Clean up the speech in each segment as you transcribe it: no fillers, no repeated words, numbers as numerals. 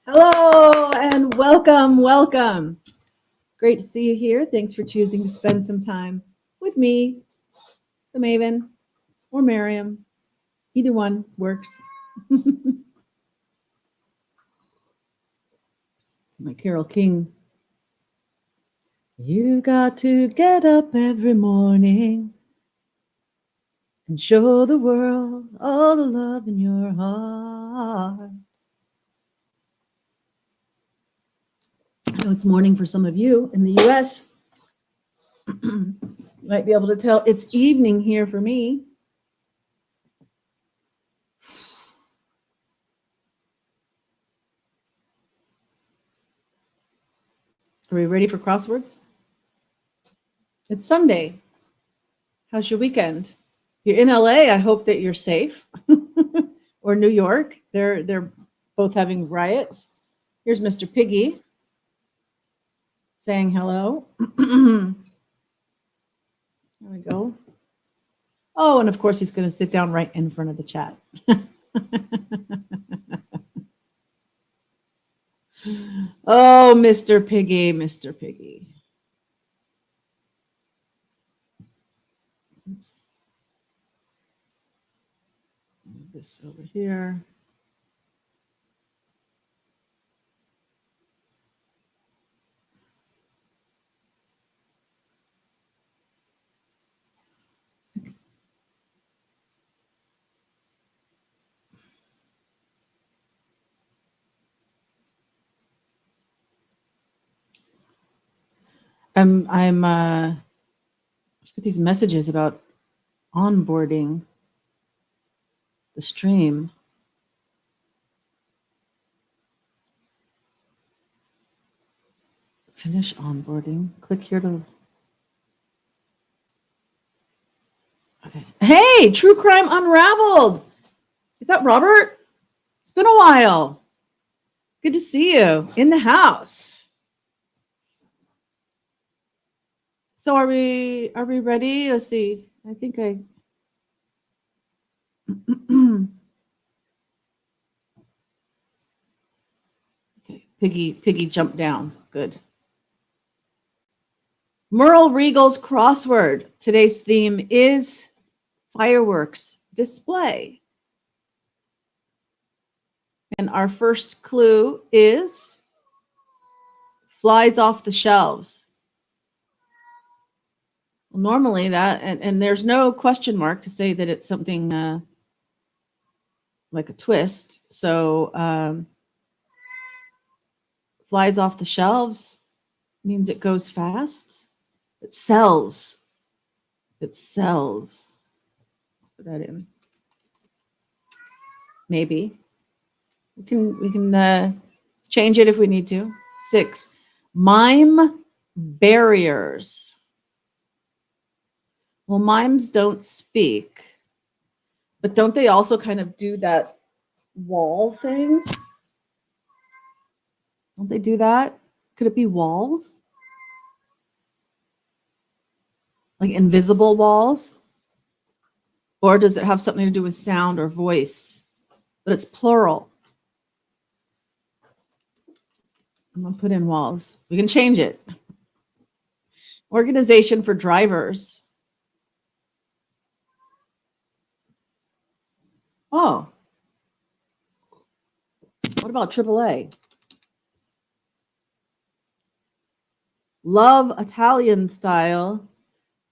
Hello and welcome. Great to see you here. Thanks for choosing to spend some time with me, the Maven, or Miriam. Either one works. My Carole King. You got to get up every morning and show the world all the love in your heart. I know it's morning for some of you in the US. You might be able to tell it's evening here for me. Are we ready for crosswords? It's Sunday. How's your weekend? If you're in LA, I hope that you're safe. Or New York. They're both having riots. Here's Mr. Piggy saying hello. There we go. Oh, and of course he's going to sit down right in front of the chat. Oh, Mr. Piggy, Mr. Piggy. Oops. Move this over here. I'm got these messages about onboarding the stream. Finish onboarding. Click here to. Okay. Hey, True Crime Unraveled. Is that Robert? It's been a while. Good to see you in the house. So are we ready? Let's see. I think I okay, Piggy jumped down. Good. Merle Regal's crossword. Today's theme is fireworks display. And our first clue is flies off the shelves. Well, normally that, and there's no question mark to say that it's something like a twist. So flies off the shelves means it goes fast. It sells. It sells. Let's put that in. Maybe. We can change it if we need to. 6. Mime barriers. Well, mimes don't speak, but don't they also kind of do that wall thing? Don't they do that? Could it be walls? Like invisible walls? Or does it have something to do with sound or voice? But it's plural. I'm going to put in walls. We can change it. Organization for drivers. Oh. What about AAA? Love Italian style.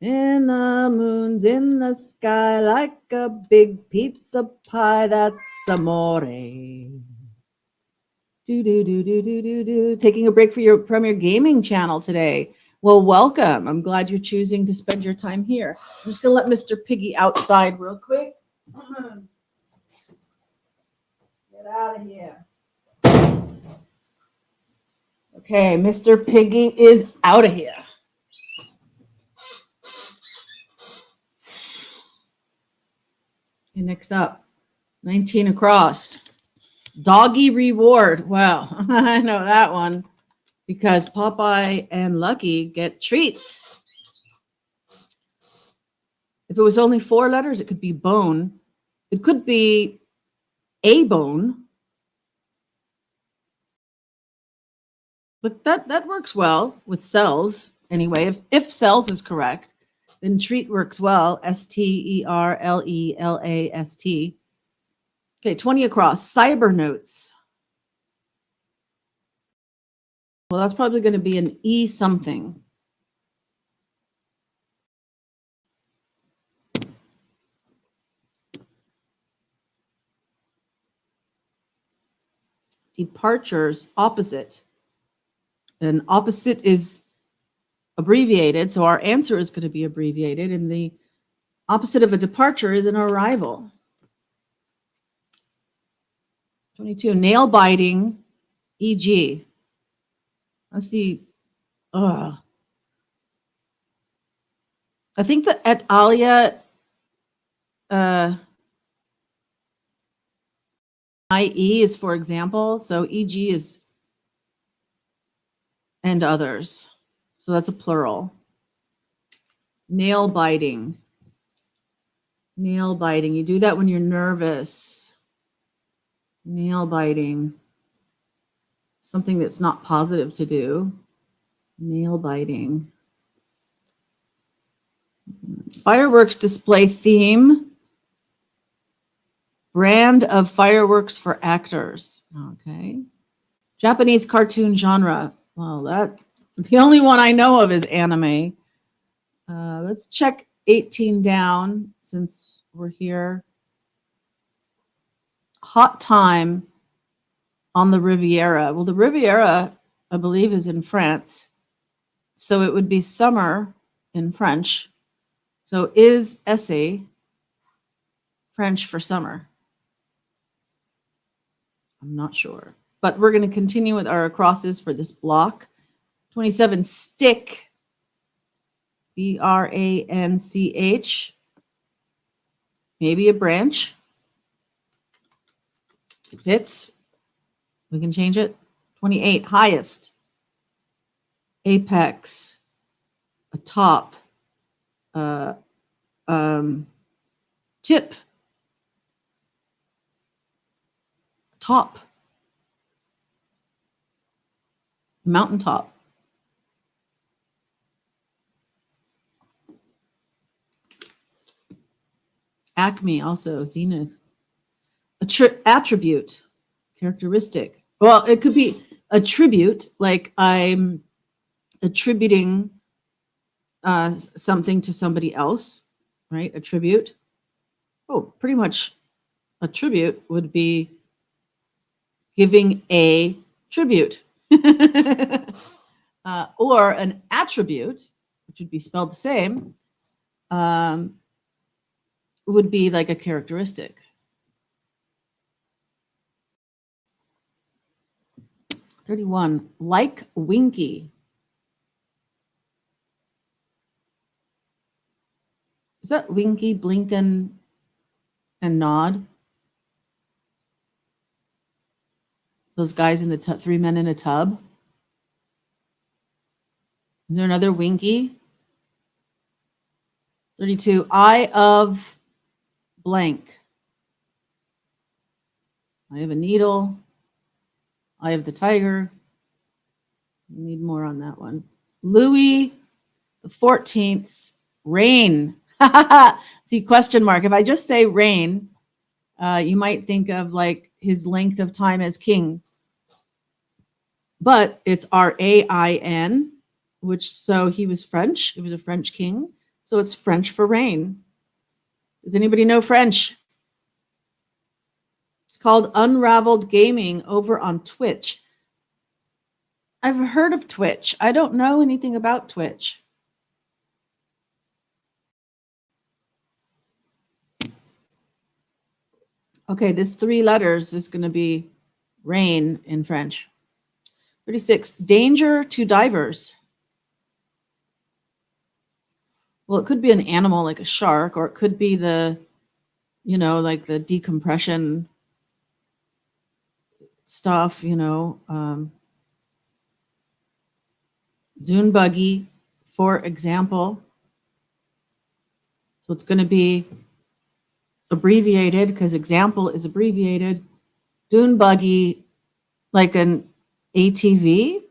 In the moon's in the sky like a big pizza pie. That's amore. Taking a break from your gaming channel today. Well, welcome. I'm glad you're choosing to spend your time here. I'm just going to let Mr. Piggy outside real quick. Get out of here. Okay, Mr. Piggy is out of here. Okay, next up, 19 across. Doggy reward. Well, I know that one because Popeye and Lucky get treats. If it was only 4 letters, it could be bone. It could be a bone. But that works well with cells anyway. If cells is correct, then treat works well. STERLELAST. Okay, 20 across. Cyber notes. Well, that's probably going to be an E something. Departures, opposite. And opposite is abbreviated, so our answer is going to be abbreviated, and the opposite of a departure is an arrival. 22, nail biting, e.g. Let's see. I think the et alia IE is for example, so e.g. is and others. So that's a plural. Nail biting. Nail biting. You do that when you're nervous. Nail biting. Something that's not positive to do. Nail biting. Fireworks display theme. Brand of fireworks for actors. Okay. Japanese cartoon genre. Well, the only one I know of is anime. Let's check 18 down since we're here. Hot time on the Riviera. Well, the Riviera, I believe, is in France. So it would be summer in French. So is essay French for summer? I'm not sure. But we're going to continue with our crosses for this block. 27, stick. BRANCH. Maybe a branch. It fits. We can change it. 28, highest. Apex. A top. Tip. Top. Mountaintop. Acme, also zenith. Attribute, characteristic. Well, it could be attribute, like I'm attributing something to somebody else, right? Attribute. Oh, pretty much attribute would be giving a tribute. Or an attribute, which would be spelled the same, would be like a characteristic. 31, like winky. Is that winky, blinkin', and nod? Those guys in the three men in a tub? Is there another winky? 32, eye of blank. Eye of a needle. Eye of the tiger. Need more on that one. Louis the 14th's reign. See, question mark. If I just say reign, you might think of like his length of time as king. But it's R-A-I-N, which, so he was French. He was a French king. So it's French for reign. Does anybody know French? It's called Unraveled Gaming over on Twitch. I've heard of Twitch. I don't know anything about Twitch. Okay, this 3 letters is going to be rain in French. 36, danger to divers. Well, it could be an animal like a shark, or it could be the, like the decompression stuff, dune buggy, for example. So it's going to be abbreviated because example is abbreviated. Dune buggy, like an ATV?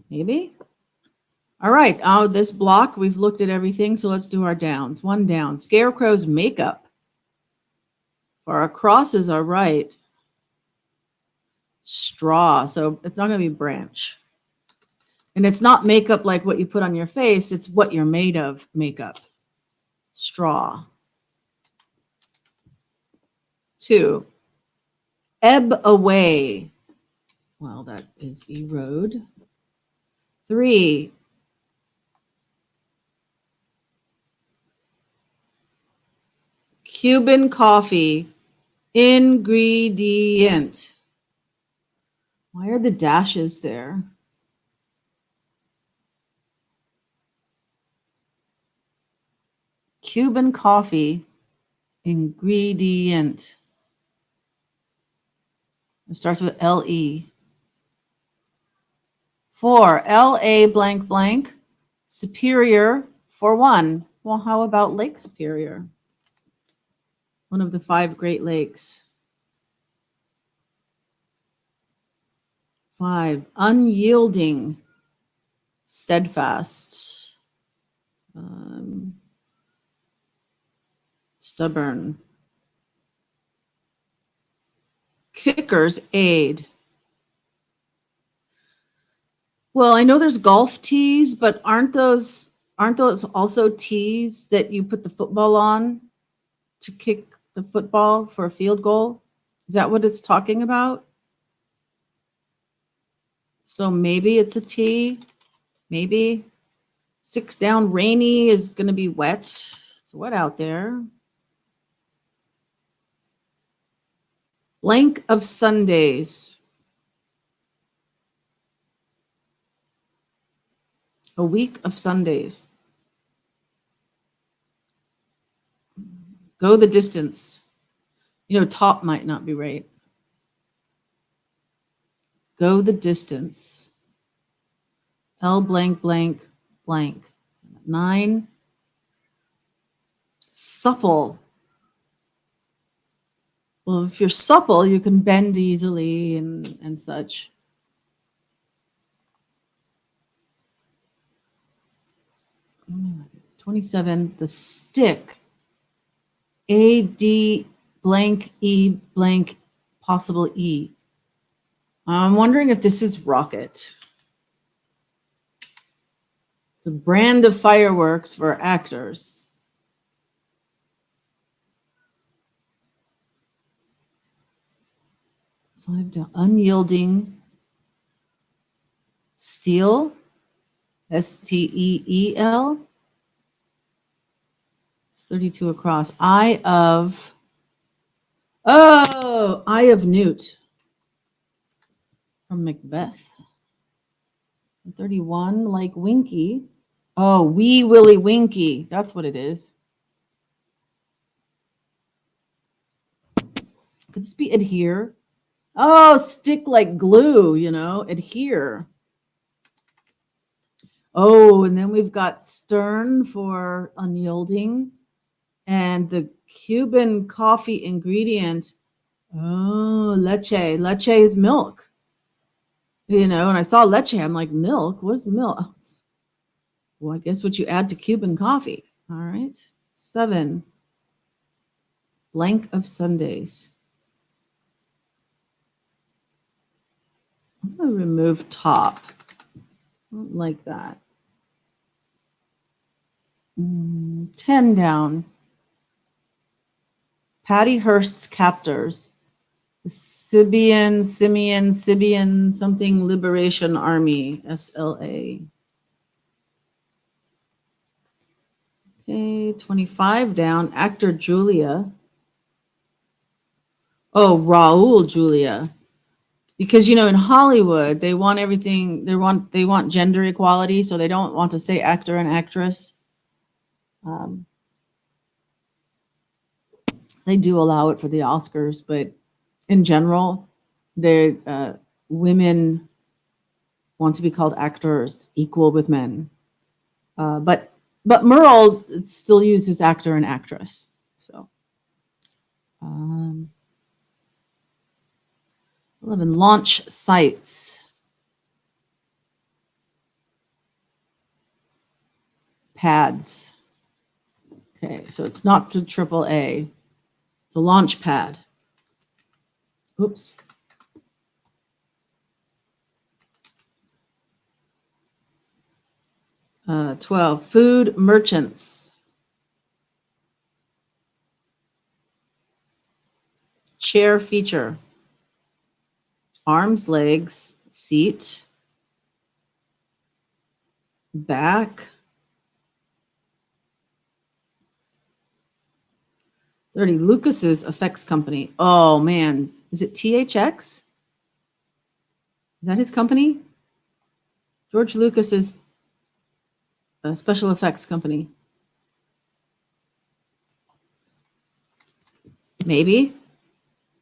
Maybe? All right. Oh, this block, we've looked at everything, so let's do our downs. One down. Scarecrow's makeup. For our crosses are right. Straw. So it's not going to be branch. And it's not makeup like what you put on your face. It's what you're made of makeup. Straw. 2. Ebb away. Well, that is erode. 3. Cuban coffee. Ingredient. Why are the dashes there? Cuban coffee. Ingredient. It starts with L-E. 4. L-A blank blank. Superior for 1. Well, how about Lake Superior? One of the 5 Great Lakes. 5. Unyielding. Steadfast. Stubborn. Kicker's aid. Well, I know there's golf tees, but aren't those also tees that you put the football on to kick the football for a field goal? Is that what it's talking about? So maybe it's a tee. Maybe. 6 down, rainy is going to be wet. It's wet out there. Blank of Sundays. A week of Sundays. Go the distance. You know, top might not be right. Go the distance. L blank blank blank. 9. Supple. Well, if you're supple, you can bend easily and such. Mm, 27. The stick. A-D blank E blank possible E. I'm wondering if this is rocket. It's a brand of fireworks for actors. Five down. Unyielding. Steel. S-T-E-E-L. It's 32 across. Eye of Newt. From Macbeth. 31, like Winky. Oh, Wee Willie Winky. That's what it is. Could this be adhere? Oh, stick like glue, you know, adhere. Oh, and then we've got stern for unyielding. And the Cuban coffee ingredient, oh, leche. Leche is milk. You know, and I saw leche, I'm like, milk? What is milk? Well, I guess what you add to Cuban coffee. All right. 7. Blank of Sundays. I'm going to remove top. I don't like that. 10 down. Patty Hearst's captors. The Sibian, something Liberation Army, SLA. Okay, 25 down. Actor Julia. Oh, Raul Julia. Because, you know, in Hollywood, they want everything, they want gender equality, so they don't want to say actor and actress. They do allow it for the Oscars, but in general, women want to be called actors, equal with men. But Merle still uses actor and actress. So 11, launch sites. Pads. Okay, so it's not the AAA. It's a launch pad. Oops. Uh, 12, food merchants. Chair feature. Arms, legs, seat, back. 30, Lucas's effects company. Oh, man. Is it THX? Is that his company? George Lucas's special effects company. Maybe.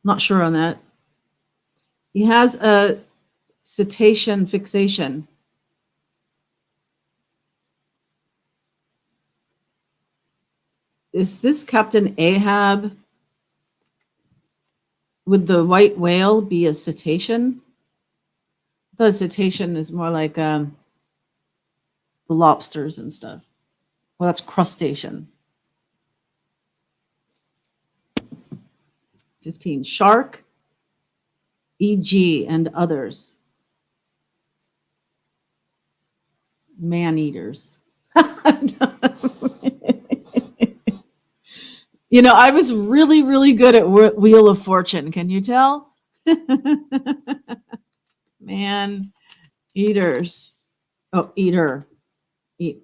Not sure on that. He has a cetacean fixation. Is this Captain Ahab? Would the white whale be a cetacean? I thought a cetacean is more like the lobsters and stuff. Well, that's crustacean. 15, shark, EG, and others. Man-eaters. You know, I was really, really good at Wheel of Fortune. Can you tell? Man-eaters. Oh, eater. Eat.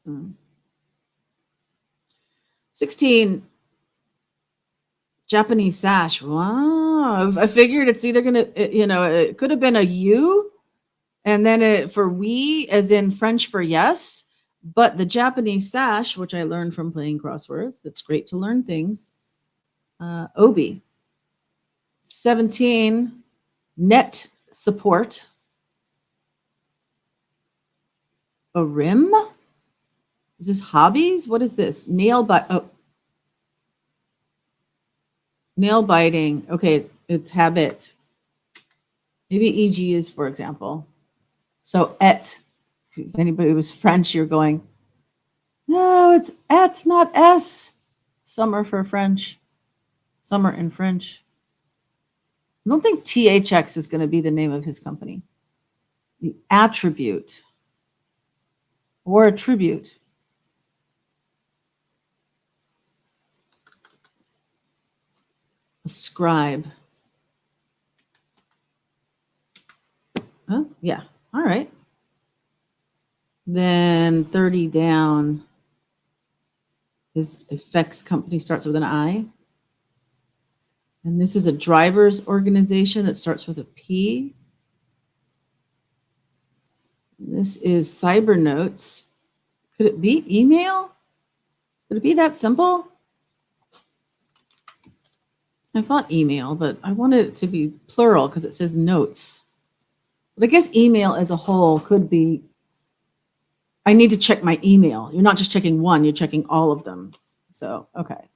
Hmm. 16, Japanese sash. Wow. I figured it's either going to, you know, it could have been a U and then for we as in French for yes. But the Japanese sash, which I learned from playing crosswords, that's great to learn things. Obi. 17, net support. A rim? Is this hobbies? What is this? Nail biting. Okay, it's habit. Maybe EG is, for example. So et. If anybody was French, you're going, no, it's et, not S. Summer for French. Summer in French. I don't think THX is going to be the name of his company. The attribute. Or attribute. Ascribe. Huh? Yeah. All right. Then 30 down. His effects company starts with an I. And this is a driver's organization that starts with a P. This is Cybernotes. Could it be email? Could it be that simple? I thought email, but I wanted it to be plural because it says notes. But I guess email as a whole could be, I need to check my email. You're not just checking one, you're checking all of them. So, okay.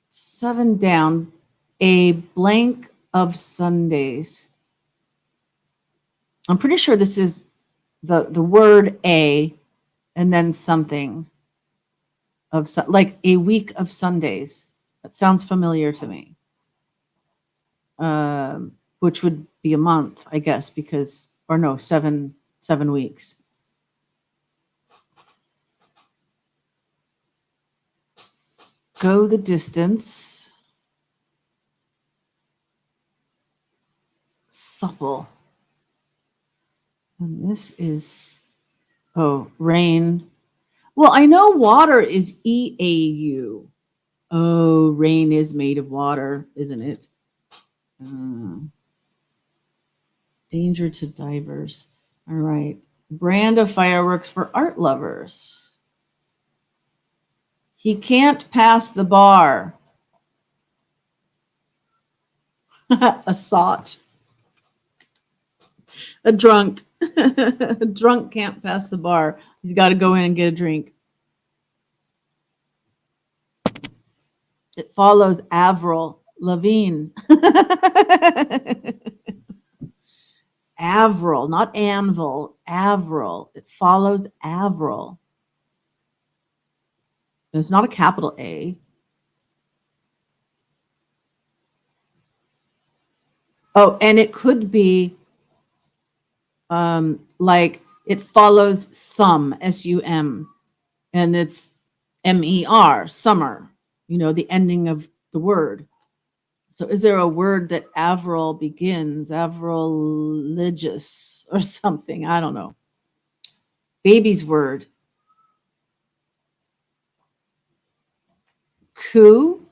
7 down, a blank of Sundays. I'm pretty sure this is the word a and then something of like a week of Sundays. That sounds familiar to me. Which would be a month, I guess, because, or no, 7 weeks. Go the distance. Supple. And this is, rain. Well, I know water is EAU. Oh, rain is made of water, isn't it? Danger to divers. All right. Brand of fireworks for art lovers. He can't pass the bar. A sot. A drunk. Drunk can't pass the bar. He's got to go in and get a drink. It follows Avril Lavigne. Avril, not Anvil. Avril. It follows Avril. There's not a capital A. Oh, and it could be like it follows sum, S-U-M, and it's M-E-R, summer, the ending of the word. So is there a word that Avril begins, Avriligious or something? I don't know. Baby's word. Coo?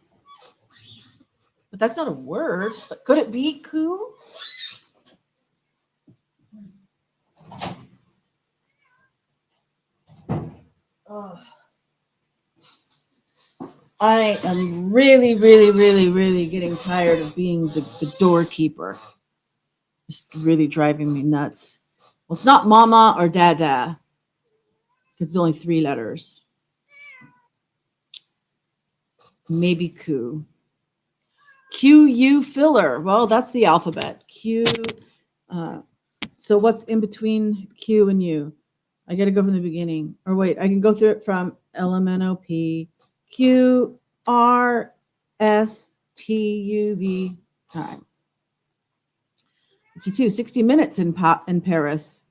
But that's not a word. But could it be coo? Oh. I am really, really, really, really getting tired of being the doorkeeper. Just really driving me nuts. Well, it's not mama or dada. It's only 3 letters. Maybe Q. Q-U filler. Well, that's the alphabet. Q. So what's in between Q and U? I got to go from the beginning. Or wait, I can go through it from LMNOP. Q, R, S, T, U, V. Time. 52, 60 minutes in Paris.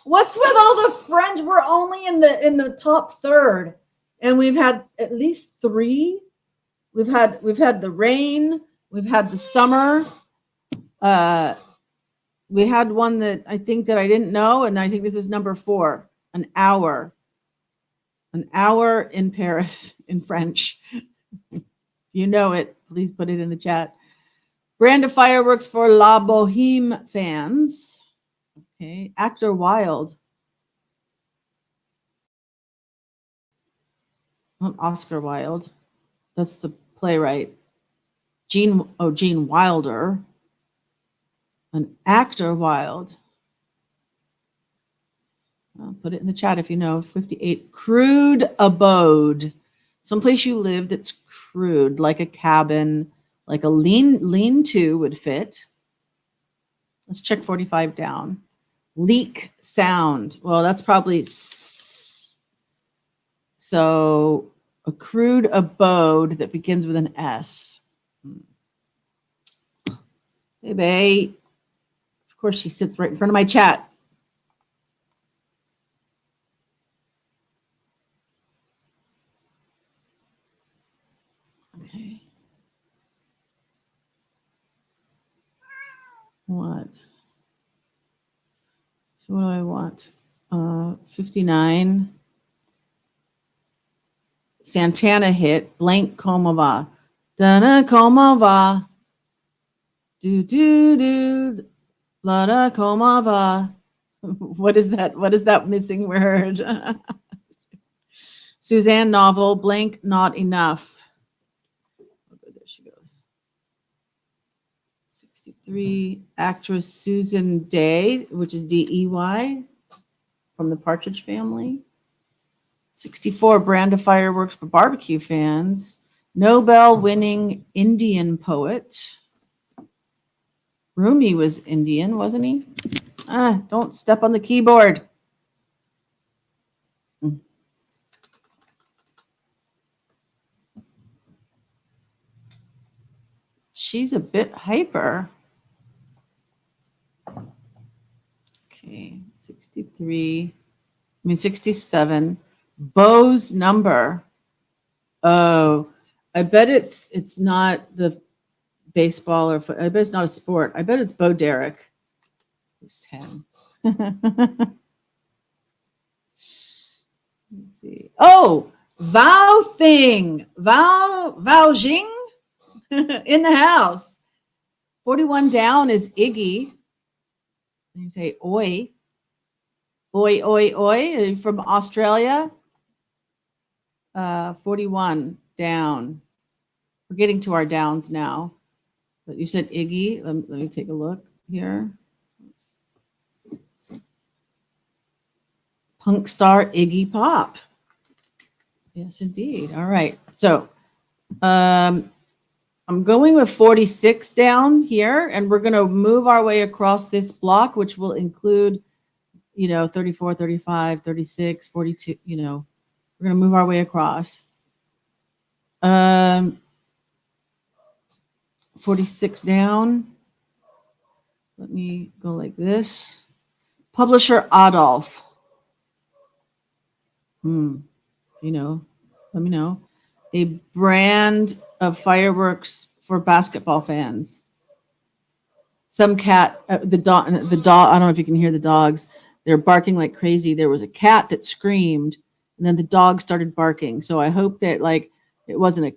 What's with all the French? We're only in the top third, and we've had at least 3. We've had the rain. We've had the summer. We had one that I think that I didn't know, and I think this is number 4. An hour in Paris in French. If you know it, please put it in the chat. Brand of fireworks for La Boheme fans. Okay, actor Wilde. Not Oscar Wilde. That's the playwright. Gene Wilder. An actor Wilde. I'll put it in the chat if you know. 58. Crude abode. Someplace you live that's crude, like a cabin, like a lean-to would fit. Let's check 45 down. Leak sound. Well, that's probably so a crude abode that begins with an S. Hey, babe. Of course, she sits right in front of my chat. Okay. What? So what do I want? 59. Santana hit. Blank Komova. Dana Komova. Do do do. Lada Komova. What is that? What is that missing word? Suzanne novel. Blank not enough. Okay, there she goes. 63. Actress Susan Day, which is D-E-Y, from the Partridge Family. 64. Brand of fireworks for barbecue fans. Nobel-winning Indian poet. Rumi was Indian, wasn't he? Don't step on the keyboard. She's a bit hyper. Okay, 67. Bo's number. Oh, I bet it's not the baseball or I bet it's not a sport. I bet it's Bo Derek, who's 10. Let's see. Oh, Vow Jing in the house. 41 down is Iggy. You say oi. Oi, oi, oi. Are you from Australia? 41 down. We're getting to our downs now. But you said Iggy. Let me take a look here. Punk star Iggy Pop. Yes, indeed. All right. So I'm going with 46 down here, and we're going to move our way across this block, which will include, 34, 35, 36, 42, we're going to move our way across. 46 down. Let me go like this. Publisher Adolf. Let me know. A brand of fireworks for basketball fans. Some cat, the dog, I don't know if you can hear the dogs. They're barking like crazy. There was a cat that screamed, and then the dog started barking. So I hope that it wasn't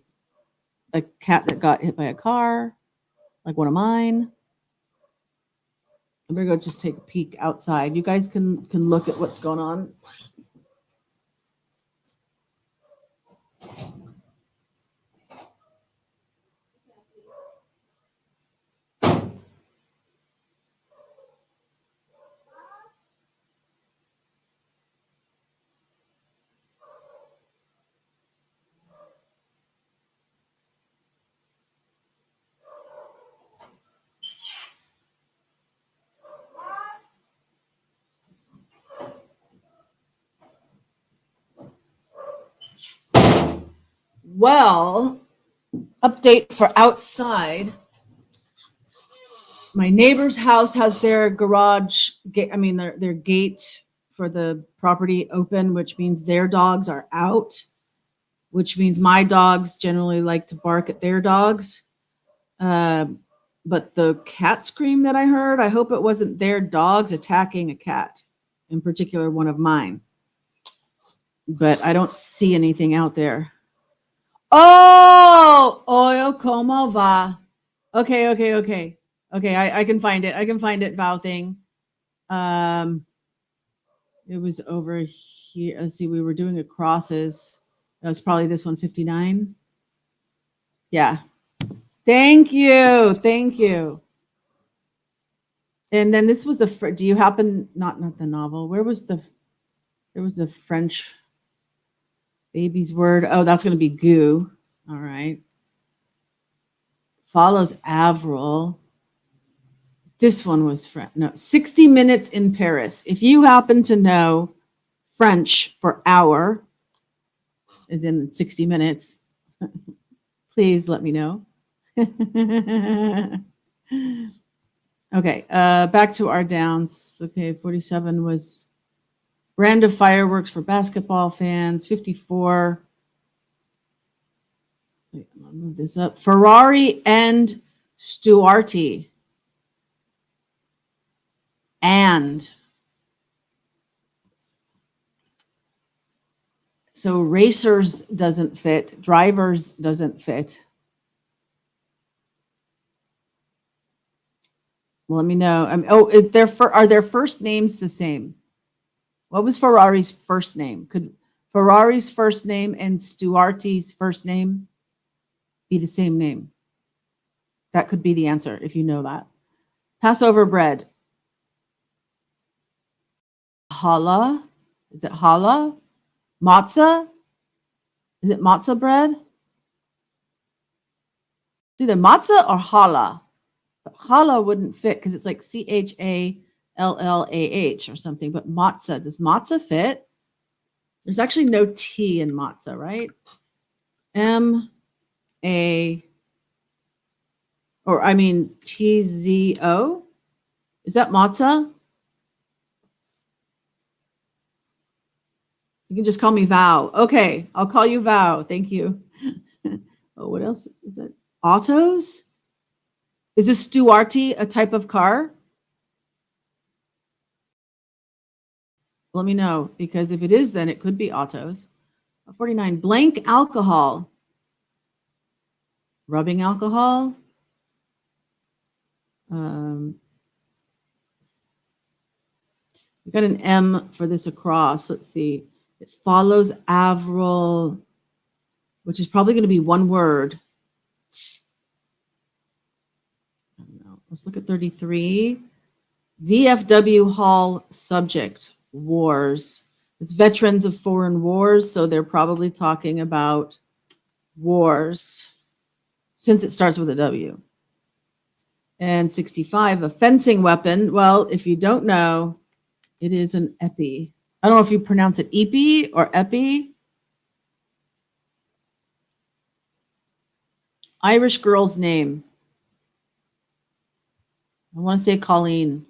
a cat that got hit by a car, like one of mine. I'm gonna go just take a peek outside. You guys can look at what's going on. Well, update for outside. My neighbor's house has their garage gate, their gate for the property open, which means their dogs are out, which means my dogs generally like to bark at their dogs. But the cat scream that I heard, I hope it wasn't their dogs attacking a cat, in particular one of mine. But I don't see anything out there. Oh, como va? Okay. I can find it. Vow thing. It was over here. Let's see. We were doing a crosses. That was probably this one, 59. Yeah. Thank you. And then this was do you happen, not the novel. There was a French baby's word. Oh, that's going to be goo. All right. Follows Avril. This one was 60 Minutes in Paris. If you happen to know French for hour, as in 60 minutes, please let me know. Okay, back to our downs. Okay, 47 was brand of fireworks for basketball fans. 54. Wait, I'm gonna move this up. Ferrari and Stuarty. And so racers doesn't fit, drivers doesn't fit. Well, let me know. Are their first names the same? What was Ferrari's first name? Could Ferrari's first name and Stuarty's first name be the same name? That could be the answer if you know that. Passover bread. Challah? Is it challah? Matzah? Is it matzah bread? It's either matzah or challah. But challah wouldn't fit because it's like Challah or something. But matzah, does matzah fit? There's actually no T in matzah, right? Tzo? Is that matzah? You can just call me Vow. Okay, I'll call you Vow. Thank you. Oh, what else is that? Autos? Is a Stuarty a type of car? Let me know, because if it is, then it could be autos. 49, blank alcohol. Rubbing alcohol. We got an M for this across. Let's see. It follows Avril, which is probably going to be one word. I don't know. Let's look at 33. VFW Hall subject, wars. It's veterans of foreign wars, so they're probably talking about wars, since it starts with a W. And 65, a fencing weapon. Well, if you don't know, it is an epi. I don't know if you pronounce it epi or epi. Irish girl's name. I want to say Colleen.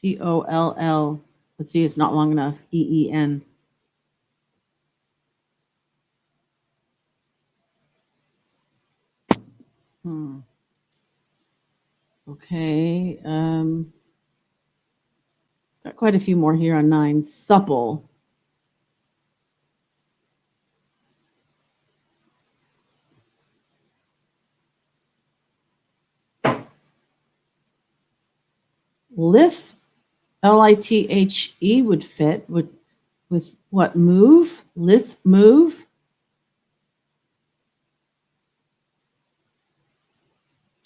Coll. Let's see, it's not long enough. EEN. Okay. Got quite a few more here on 9. Supple. Lithe, Lithe would fit with what? Move? Lithe, move?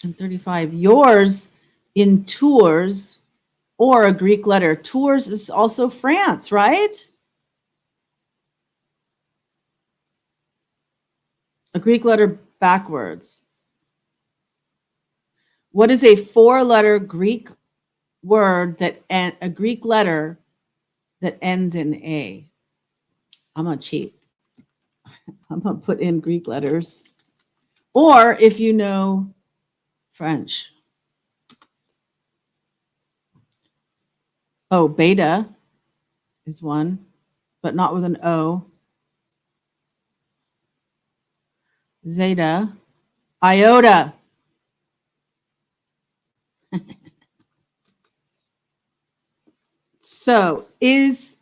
And 35. Yours in tours or a Greek letter. Tours is also France, right? A Greek letter backwards. What is a 4-letter Greek word a Greek letter that ends in A? I'm gonna cheat. I'm gonna put in Greek letters. Or if you know French. Oh, beta is one, but not with an O. Zeta. Iota. So is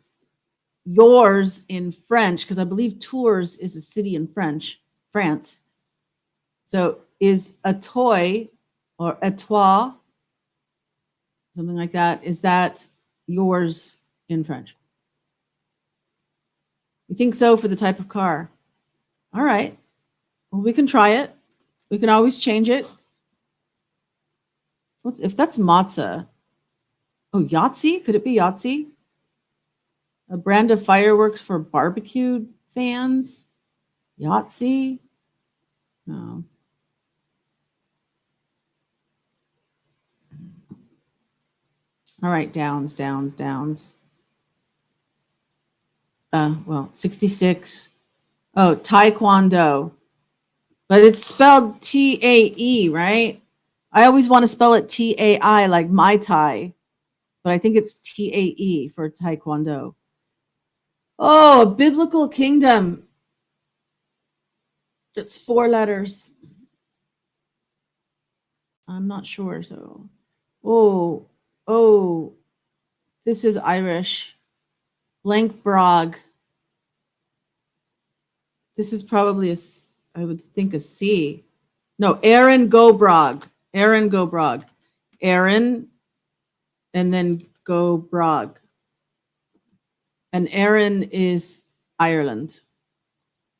yours in French, because I believe Tours is a city in France. So is a toy or a toi, something like that, is that yours in French? You think so for the type of car? All right. Well, we can try it. We can always change it. If that's matzah? Oh, Yahtzee? Could it be Yahtzee? A brand of fireworks for barbecue fans? Yahtzee? No. All right, downs. Well, 66. Oh, taekwondo. But it's spelled T-A-E, right? I always want to spell it T-A-I, like Mai Tai. But I think it's T-A-E for taekwondo. Oh, a biblical kingdom. It's 4 letters. I'm not sure, so. Oh, this is Irish. Blank Brog. This is probably I would think a C. No, Aaron Gobrog. Aaron, and then Gobrog. And Aaron is Ireland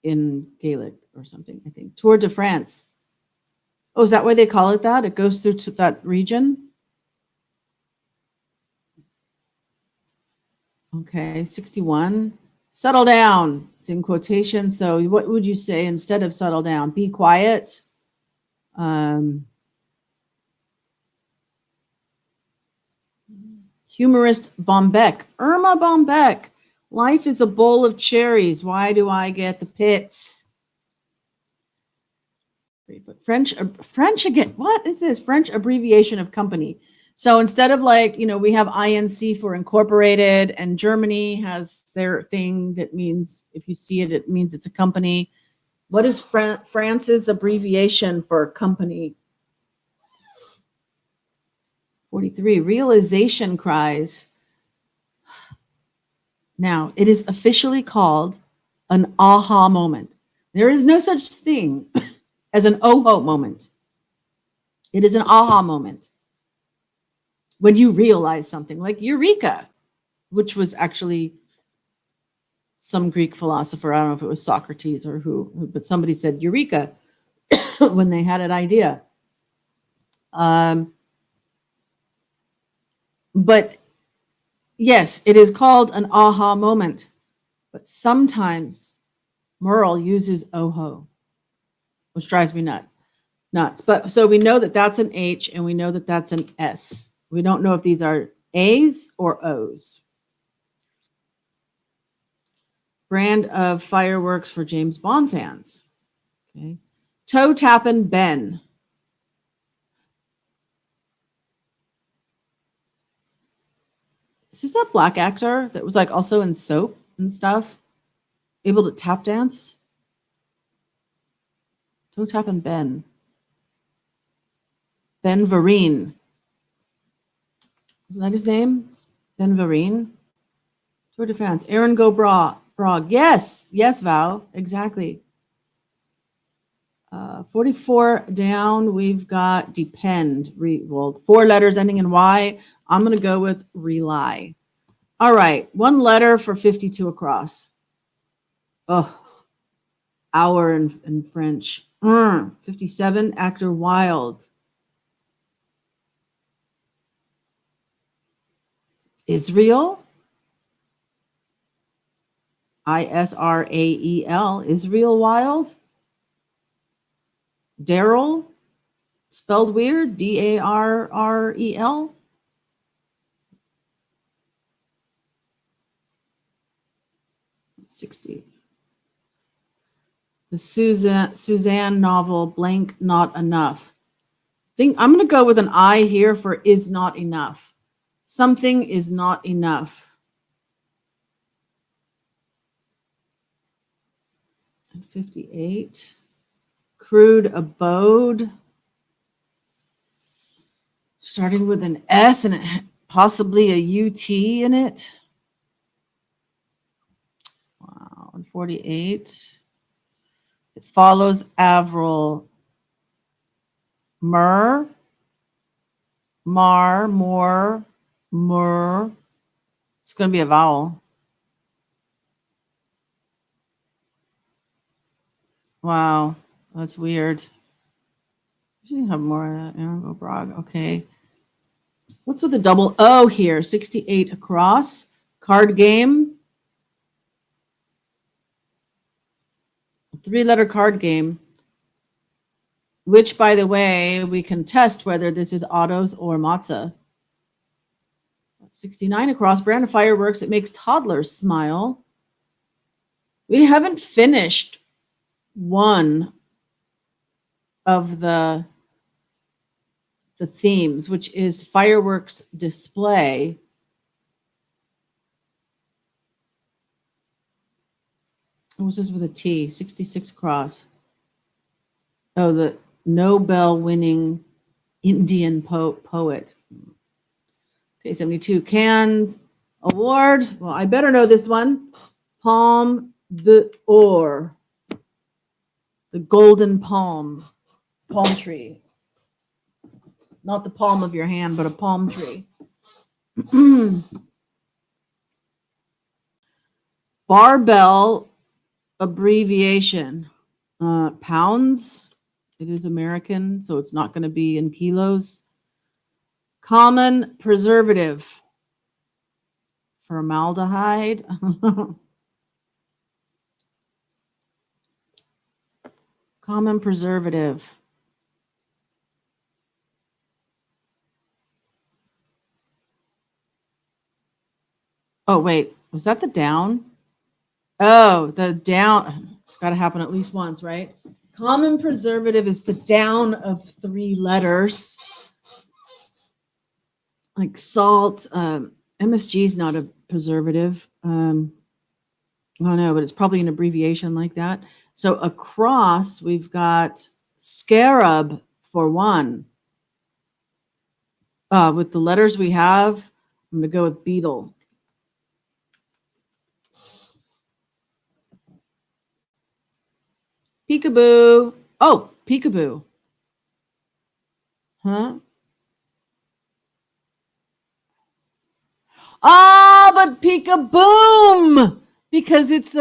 in Gaelic or something, I think. Tour de France. Oh, is that why they call it that? It goes through to that region? Okay, 61. Settle down. It's in quotation. So what would you say instead of settle down? Be quiet. Humorist Bombeck. Irma Bombeck. Life is a bowl of cherries. Why do I get the pits? French again. What is this? French abbreviation of company. So instead of we have INC for incorporated, and Germany has their thing that means if you see it, it means it's a company. What is France's abbreviation for company? 43, realization cries. Now, it is officially called an aha moment. There is no such thing as an oho moment. It is an aha moment. When you realize something like eureka, which was actually some Greek philosopher. I don't know if it was Socrates or who, but somebody said eureka when they had an idea. But Yes, it is called an aha moment, but sometimes Merle uses oho, which drives me nuts. But so we know that that's an H and we know that that's an S. We don't know if these are A's or O's. Brand of fireworks for James Bond fans. Okay. Toe tappin' Ben. Is this that black actor that was like also in Soap and stuff? Able to tap dance? Toe tappin' Ben. Ben Vereen. Isn't that his name? Ben Vereen? Tour de France. Aaron Go Brog. Yes. Yes, Val. Exactly. 44 down, we've got depend. Well, 4 letters ending in Y. I'm going to go with rely. All right. 1 letter for 52 across. Oh, hour in French. 57, actor wild. Israel. Israel. Israel wild. Daryl. Spelled weird. Darrel. 60. The Suzanne novel, Blank Not Enough. I'm going to go with an I here for is not enough. Something is not enough. 58. Crude abode. Starting with an S and possibly a UT in it. Wow. And 48. It follows Avril. Mar, more, mur. It's going to be a vowel. Wow, that's weird. You should have more of that. Brog. Okay. What's with the double O here? 68 across. Card game. 3-letter card game. Which, by the way, we can test whether this is autos or matzah. 69 across. Brand of fireworks. It makes toddlers smile. We haven't finished one of the themes, which is fireworks display. What was this with a T? 66 across. Oh, the Nobel-winning Indian poet. Okay, 72. Cannes Award. Well, I better know this one. Palme d'Or. The golden palm tree. Not the palm of your hand, but a palm tree. Barbell abbreviation. Pounds. It is American, so it's not going to be in kilos. Common preservative. Formaldehyde. Common preservative. Oh, wait. Was that the down? Oh, the down. It's got to happen at least once, right? Common preservative is the down of 3 letters. Like salt. MSG is not a preservative. I don't know, but it's probably an abbreviation like that. So across, we've got scarab for 1. With the letters we have, I'm going to go with beetle. Peekaboo. Oh, peekaboo. Huh? But peekaboom! Because it's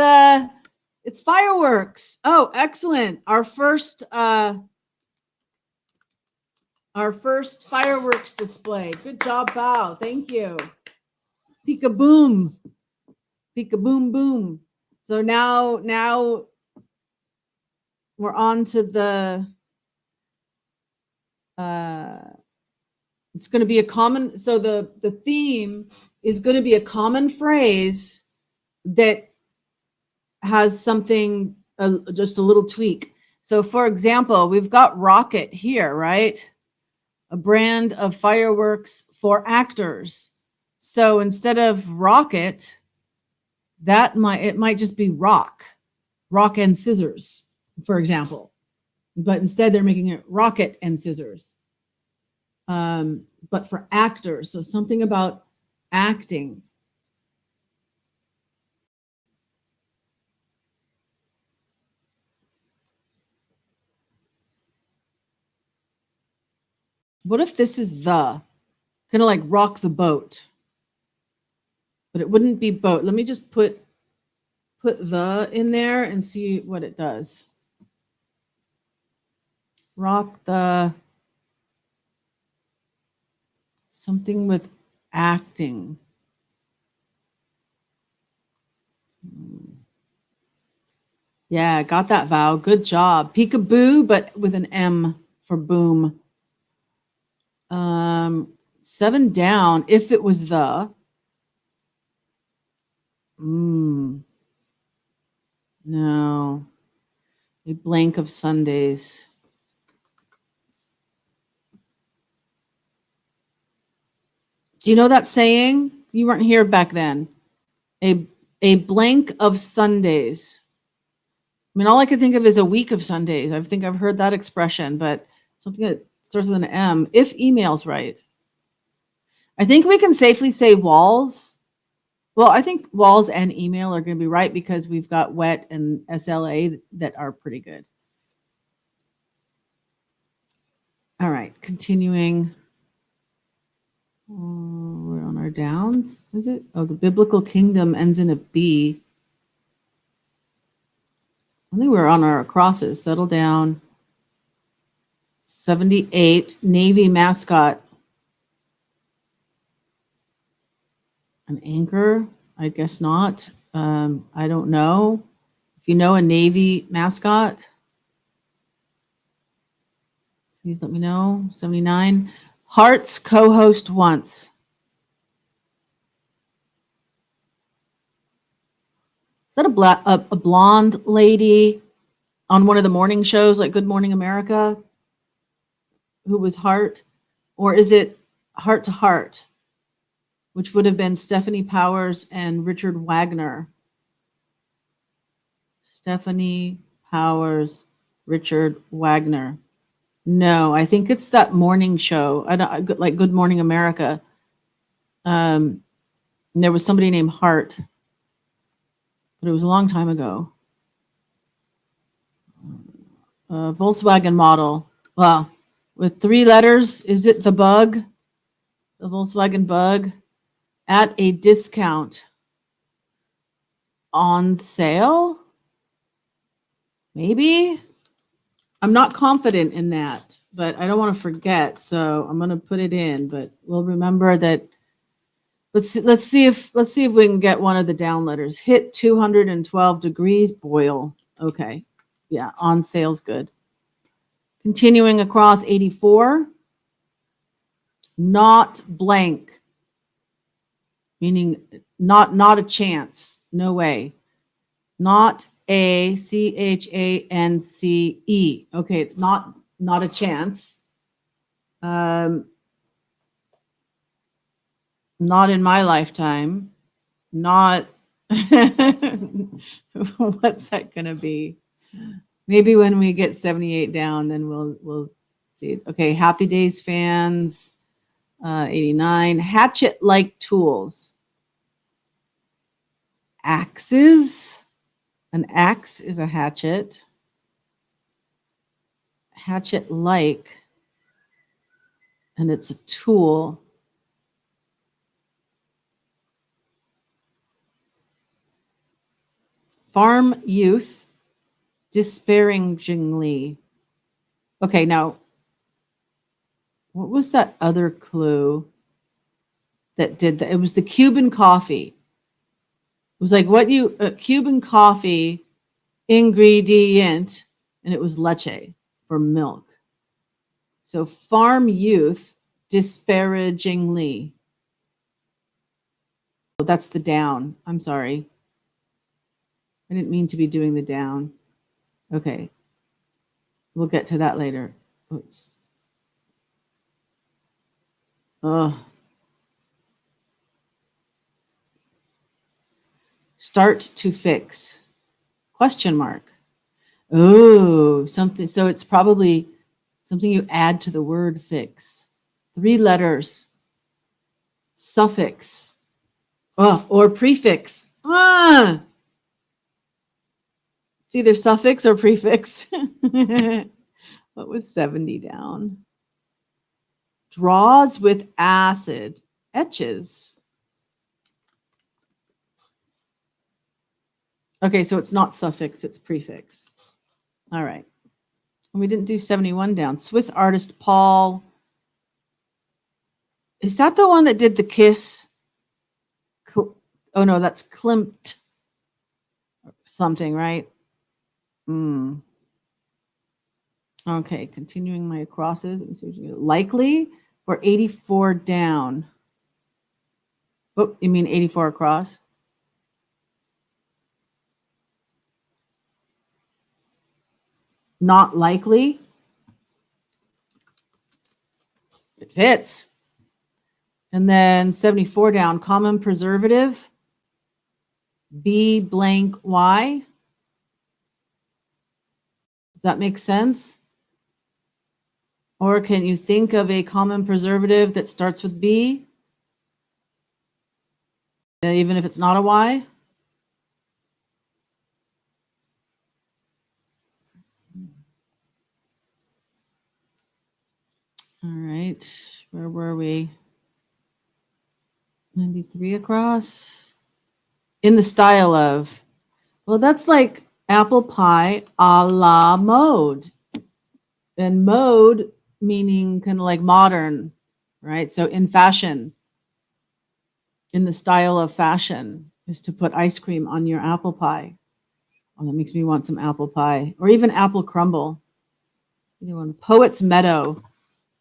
fireworks. Oh, excellent. Our first fireworks display. Good job, Val. Thank you. Peek-a-boom. Peek-a-boom-boom. So now we're on to the, it's going to be a common, so the theme is going to be a common phrase that has something, just a little tweak. So for example, we've got rocket here, right? A brand of fireworks for actors. So instead of rocket, it might just be rock and scissors, for example. But instead they're making it rocket and scissors. But for actors, so something about acting. What if this is the, kind of like rock the boat? But it wouldn't be boat. Let me just put the in there and see what it does. Rock the, something with acting. Yeah, got that, Val. Good job. Peekaboo, but with an M for boom. 7 down. If it was the. No. A blank of Sundays. Do you know that saying? You weren't here back then. A blank of Sundays. I mean, all I could think of is a week of Sundays. I think I've heard that expression, but something that starts with an M, if email's right. I think we can safely say walls. Well, I think walls and email are going to be right because we've got wet and SLA that are pretty good. All right, continuing. We're on our downs, is it? Oh, the biblical kingdom ends in a B. I think we're on our crosses. Settle down. 78, Navy mascot. An anchor? I guess not. I don't know. If you know a Navy mascot, please let me know. 79. Hearts co-host once. Is that a blonde lady on one of the morning shows like Good Morning America who was Hart? Or is it Heart to Heart, which would have been Stephanie Powers and Richard Wagner? Stephanie Powers, Richard Wagner. No, I think it's that morning show. I don't like Good Morning America. And there was somebody named Hart, but it was a long time ago. Volkswagen model. Well, with 3 letters, is it the Bug? The Volkswagen Bug at a discount. On sale? Maybe? I'm not confident in that, but I don't want to forget, so I'm going to put it in, but we'll remember that. Let's see if we can get one of the down letters. Hit 212 degrees, boil. Okay. Yeah, on sale's good. Continuing across 84. Not blank. Meaning not a chance. No way. Not a chance. Okay, it's not a chance. Not in my lifetime. Not. What's that going to be? Maybe when we get 78 down, then we'll see it. Okay, Happy Days fans. 89. Hatchet-like tools. Axes. An axe is a hatchet. Hatchet-like. And it's a tool. Farm youth, disparagingly. Okay, now, what was that other clue that did that. It was the Cuban coffee. It was like Cuban coffee ingredient, and it was leche for milk. So farm youth disparagingly. Oh, that's the down. I'm sorry. I didn't mean to be doing the down. Okay. We'll get to that later. Oops. Oh. Start to fix. Question mark. Oh, something. So it's probably something you add to the word fix. 3 letters. Suffix. Oh, or prefix. It's either suffix or prefix. What was 70 down? Draws with acid. Etches. Okay, so it's not suffix, it's prefix. All right. And we didn't do 71 down. Swiss artist Paul. Is that the one that did the kiss? Oh, no, that's Klimt. Something, right? Okay, continuing my crosses. Likely for 84 down. Oh, you mean 84 across? Not likely. It fits. And then 74 down, common preservative. B blank Y. Does that make sense? Or can you think of a common preservative that starts with B? Even if it's not a Y? All right, where were we? 93 across. In the style of, well, that's like apple pie a la mode. And mode meaning kind of like modern, right? So in fashion, in the style of fashion, is to put ice cream on your apple pie. Oh, that makes me want some apple pie, or even apple crumble. Either one. Poet's Meadow.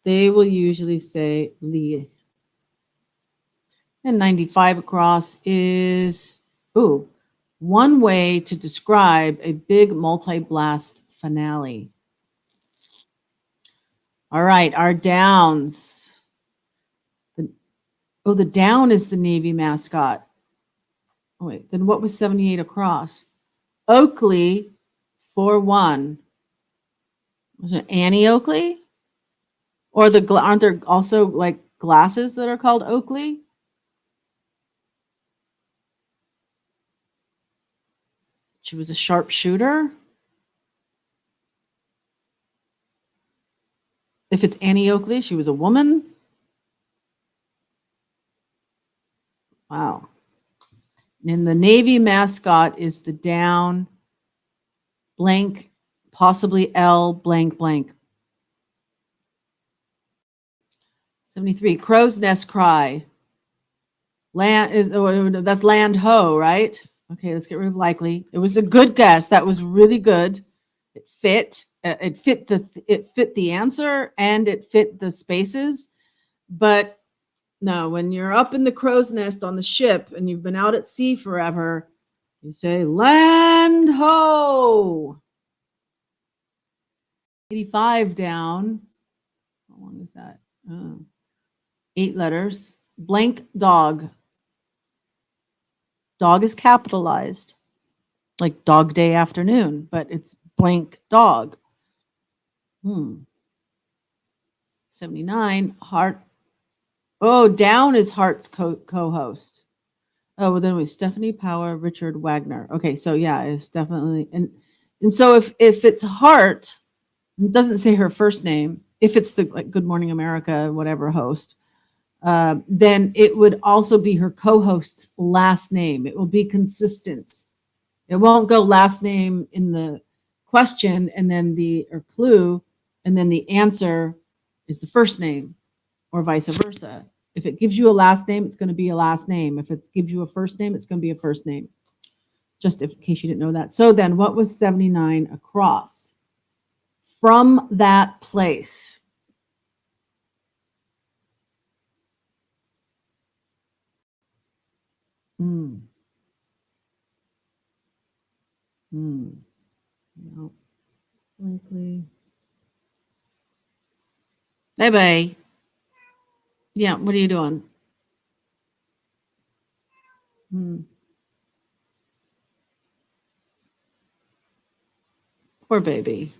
They will usually say Lee. And 95 across is, one way to describe a big multi-blast finale. All right, our downs. The down is the Navy mascot. Oh, wait, then what was 78 across? Oakley 4-1. Was it Annie Oakley? Or aren't there also like glasses that are called Oakley? She was a sharpshooter. If it's Annie Oakley, she was a woman. Wow. And the Navy mascot is the down blank, possibly L blank blank. 73, crow's nest cry. That's land ho, right? Okay, let's get rid of likely. It was a good guess. That was really good. It fit. It fit the answer, and it fit the spaces. But no, when you're up in the crow's nest on the ship and you've been out at sea forever, you say land ho. 85 down. How long is that? 8 letters. Blank dog. Dog is capitalized, like dog day afternoon, but it's blank dog. 79, heart. Oh, down is Heart's co-host. Oh, well, then we Stephanie Power, Richard Wagner. Okay, so yeah, it's definitely, and so if it's Heart, it doesn't say her first name. If it's the like Good Morning America, whatever host, then it would also be her co-host's last name. It will be consistent. It won't go last name in the question and then or clue, and then the answer is the first name, or vice versa. If it gives you a last name, it's going to be a last name. If it gives you a first name, it's going to be a first name. Just in case you didn't know that. So then what was 79 across? From that place. No. Likely. Bye-bye. Yeah, what are you doing? Poor baby.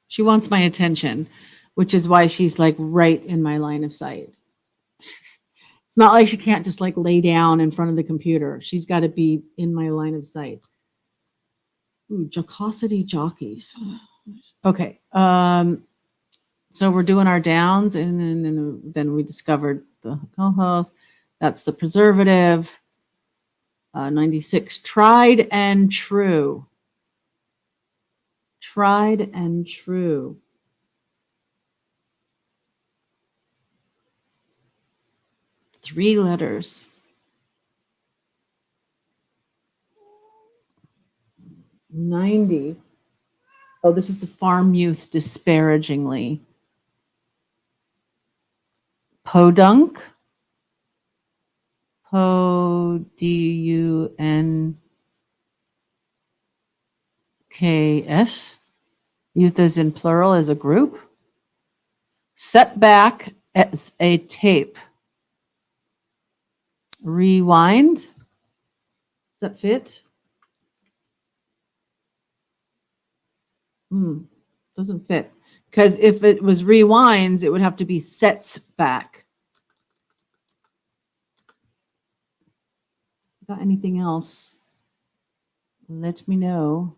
She wants my attention, which is why she's like right in my line of sight. It's not like she can't just like lay down in front of the computer. She's got to be in my line of sight. Ooh, jocosity jockeys. Okay. So we're doing our downs, and then we discovered the co-host. That's the preservative. 96, tried and true. Tried and true. Three letters. 90. Oh, this is the farm youth disparagingly. Podunk. Podunks. Youth is in plural as a group. Setback as a tape. Rewind. Does that fit? Doesn't fit. Because if it was rewinds, it would have to be sets back. Got anything else? Let me know.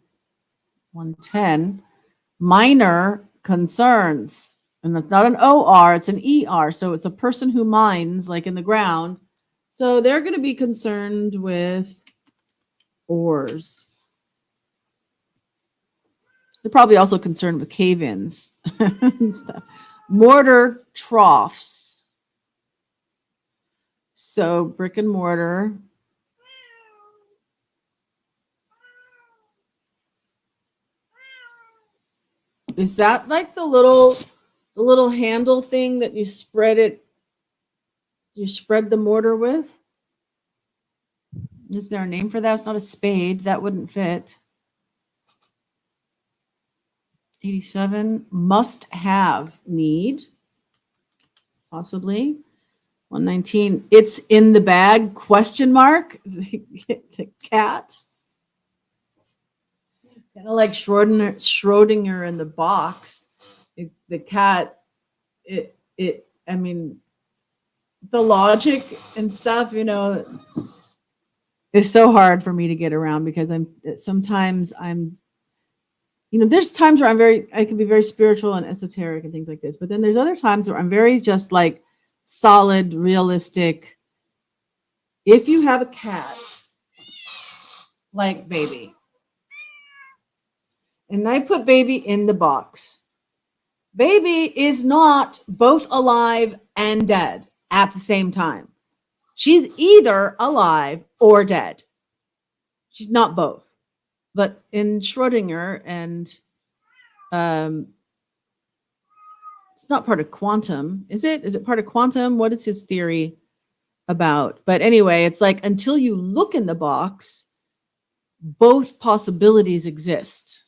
110. Minor concerns. And that's not an OR, it's an ER. So it's a person who mines, like in the ground. So they're going to be concerned with ores. They're probably also concerned with cave-ins and stuff. Mortar troughs. So brick and mortar. Is that like the little handle thing that you spread the mortar with? Is there a name for that? It's not a spade. That wouldn't fit. 87, must have, need, possibly. 119, it's in the bag, question mark, the cat. Kind of like Schrodinger in the box. The cat, I mean, the logic and stuff, is so hard for me to get around because sometimes there's times where I can be very spiritual and esoteric and things like this, but then there's other times where I'm very just like solid, realistic. If you have a cat like baby, and I put baby in the box, baby is not both alive and dead at the same time. She's either alive or dead. She's not both. But in Schrodinger, and it's not part of quantum, is it? Is it part of quantum? What is his theory about? But anyway, it's like until you look in the box, both possibilities exist.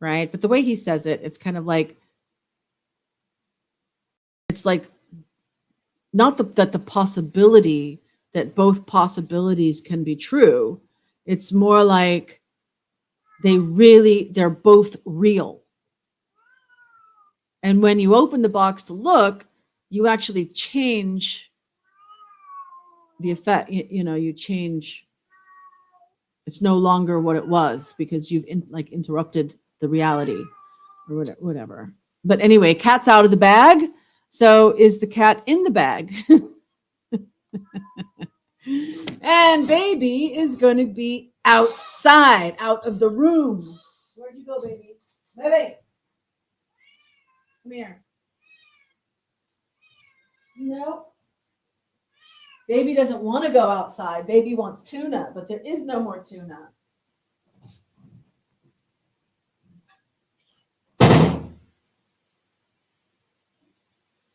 Right? But the way he says it, it's kind of like, it's like not that the possibility that both possibilities can be true. It's more like they're both real. And when you open the box to look, you actually change the effect. You change. It's no longer what it was because you've interrupted the reality or whatever. But anyway, cat's out of the bag. So is the cat in the bag? And baby is going to be outside, out of the room. Where'd you go, baby? Baby, come here. Nope. Baby doesn't want to go outside. Baby wants tuna, but there is no more tuna.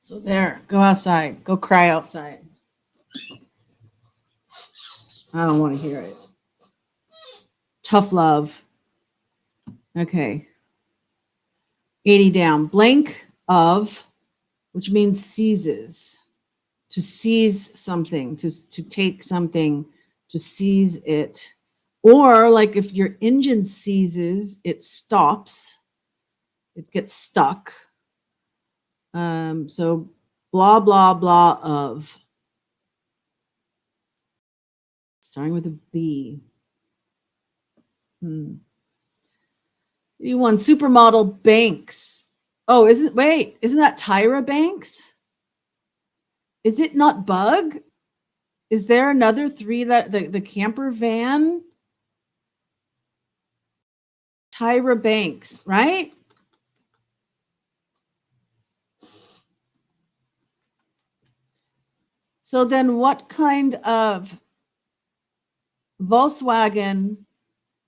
So there, go outside. Go cry outside. I don't want to hear it. Tough love. Okay. 80 down. Blank of, which means seizes. To seize something, to take something, to seize it. Or like if your engine seizes, it stops. It gets stuck. So blah, blah, blah of. Starting with a B. You won supermodel Banks. Oh, isn't that Tyra Banks? Is it not Bug? Is there another 3 that the camper van? Tyra Banks, right? So then what kind of Volkswagen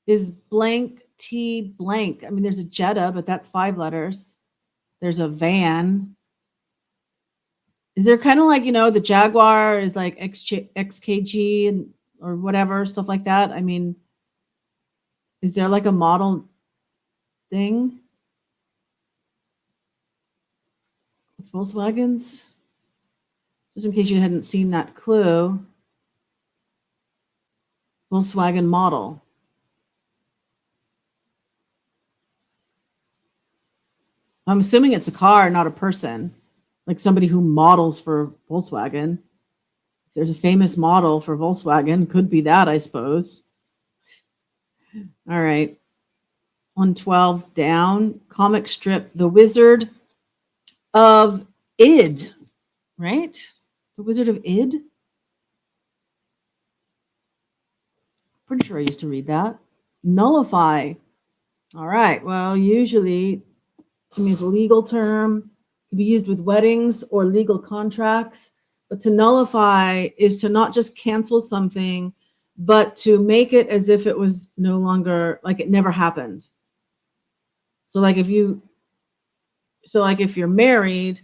is blank T blank? I mean, there's a Jetta, but that's 5 letters. There's a van. Is there kind of like, the Jaguar is like XKG and or whatever, stuff like that? I mean, is there like a model thing? Volkswagens? Just in case you hadn't seen that clue. Volkswagen model. I'm assuming it's a car, not a person. Like somebody who models for Volkswagen. If there's a famous model for Volkswagen, could be that, I suppose. All right. 112 down. Comic strip, The Wizard of Id. Right? The Wizard of Id? Pretty sure I used to read that. Nullify. All right. Well, usually it means a legal term. It can be used with weddings or legal contracts. But to nullify is to not just cancel something, but to make it as if it was no longer, like it never happened. So like if you're married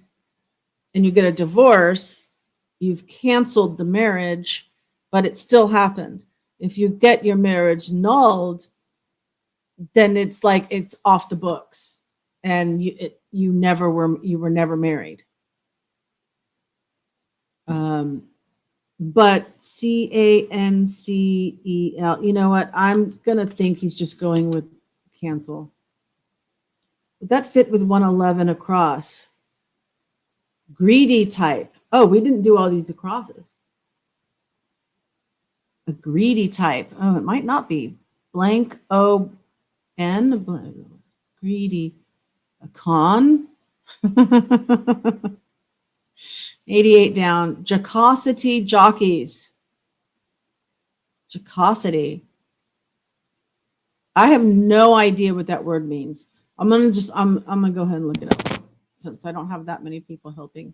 and you get a divorce, you've canceled the marriage, but it still happened. If you get your marriage nulled, then it's like it's off the books, and you were never married. But cancel. You know what? I'm gonna think he's just going with cancel. Would that fit with 111 across? Greedy type. Oh, we didn't do all these acrosses. A greedy type. Oh, it might not be. Blank O-N. Greedy. A con. 88 down. Jocosity jockeys. Jocosity. I have no idea what that word means. I'm gonna go ahead and look it up since I don't have that many people helping.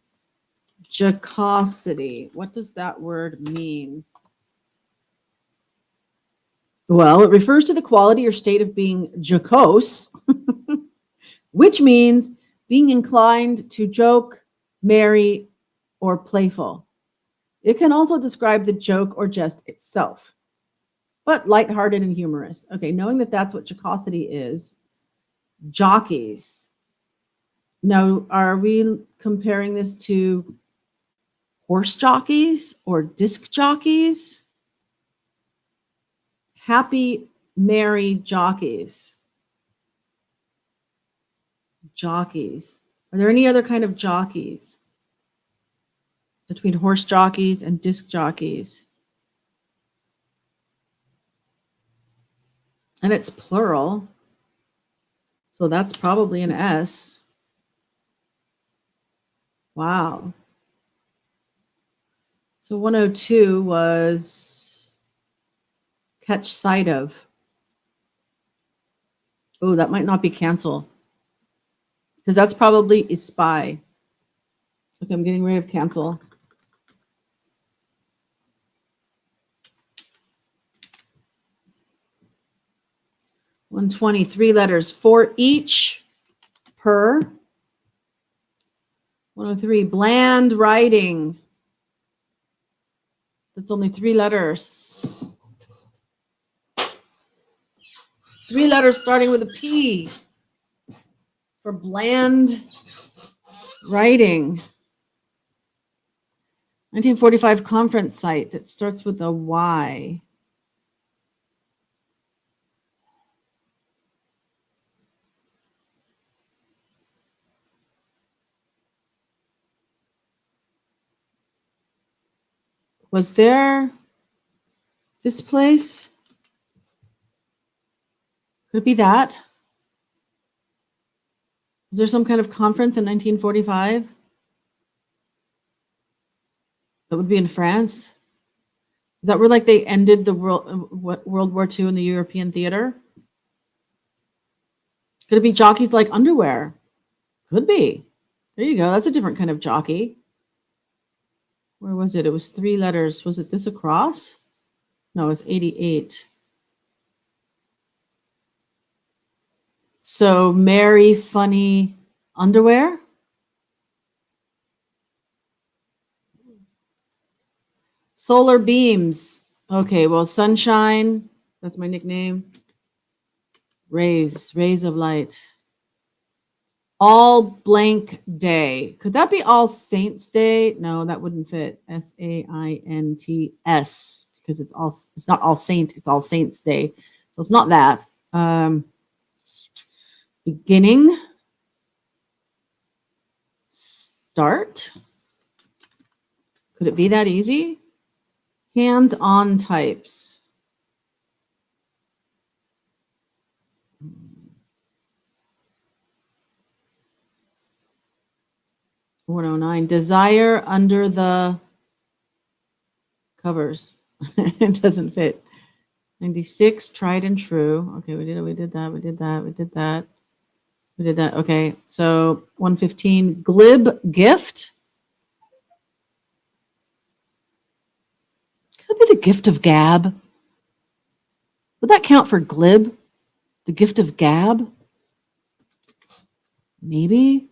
Jocosity. What does that word mean? Well, it refers to the quality or state of being jocose, which means being inclined to joke, merry, or playful. It can also describe the joke or jest itself, but lighthearted and humorous. Okay, knowing that that's what jocosity is, jockeys. Now, are we comparing this to horse jockeys or disc jockeys? Happy, merry jockeys. Jockeys. Are there any other kind of jockeys between horse jockeys and disc jockeys? And it's plural, so that's probably an S. Wow. So 102 was catch sight of. Oh, that might not be cancel, because that's probably a spy. Okay, I'm getting rid of cancel. 120, 3 letters, 4 each per. 103, bland writing. That's only 3 letters. 3 letters starting with a P for bland writing. 1945 conference site that starts with a Y. Was there this place? Could it be that? Was there some kind of conference in 1945? That would be in France? Is that where like they ended the World War II in the European theater? Could it be jockeys like underwear? Could be. There you go. That's a different kind of jockey. Where was it? It was 3 letters. Was it this across? No, it's 88. So merry, funny underwear. Solar beams. Okay, well, sunshine. That's my nickname. Rays of light. All blank day. Could that be All Saints Day? No, that wouldn't fit. SAINTS, because it's not All Saint, it's All Saints Day. So it's not that. Beginning. Start. Could it be that easy? Hands-on types. $109. Desire under the covers. It doesn't fit. 96. Tried and true. Okay, we did it. We did that. We did that. We did that. We did that. Okay, so 115. Glib gift. Could that be the gift of gab? Would that count for glib? The gift of gab? Maybe.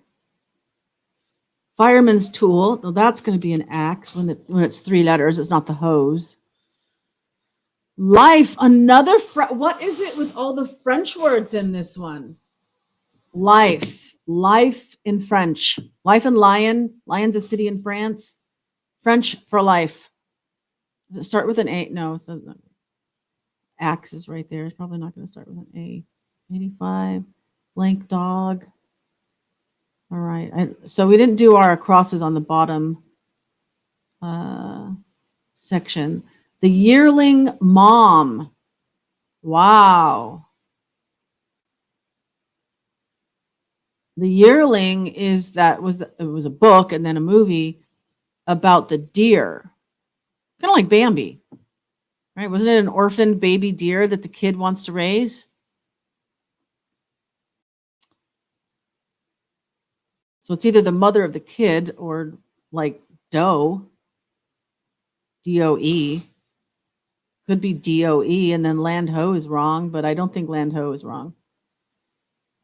Fireman's tool. Well, that's going to be an axe when it's 3 letters. It's not the hose. Life. Another. What is it with all the French words in this one? Life. Life in French. Life and lion. Lion's a city in France. French for life. Does it start with an A? No. So axe is right there. It's probably not going to start with an A. 85. Blank dog. All right. So we didn't do our crosses on the bottom section. The yearling mom. Wow. The yearling is it was a book and then a movie about the deer. Kind of like Bambi. Right? Wasn't it an orphaned baby deer that the kid wants to raise? So it's either the mother of the kid or like Doe, D-O-E. Could be D-O-E, and then land ho is wrong, but I don't think land ho is wrong.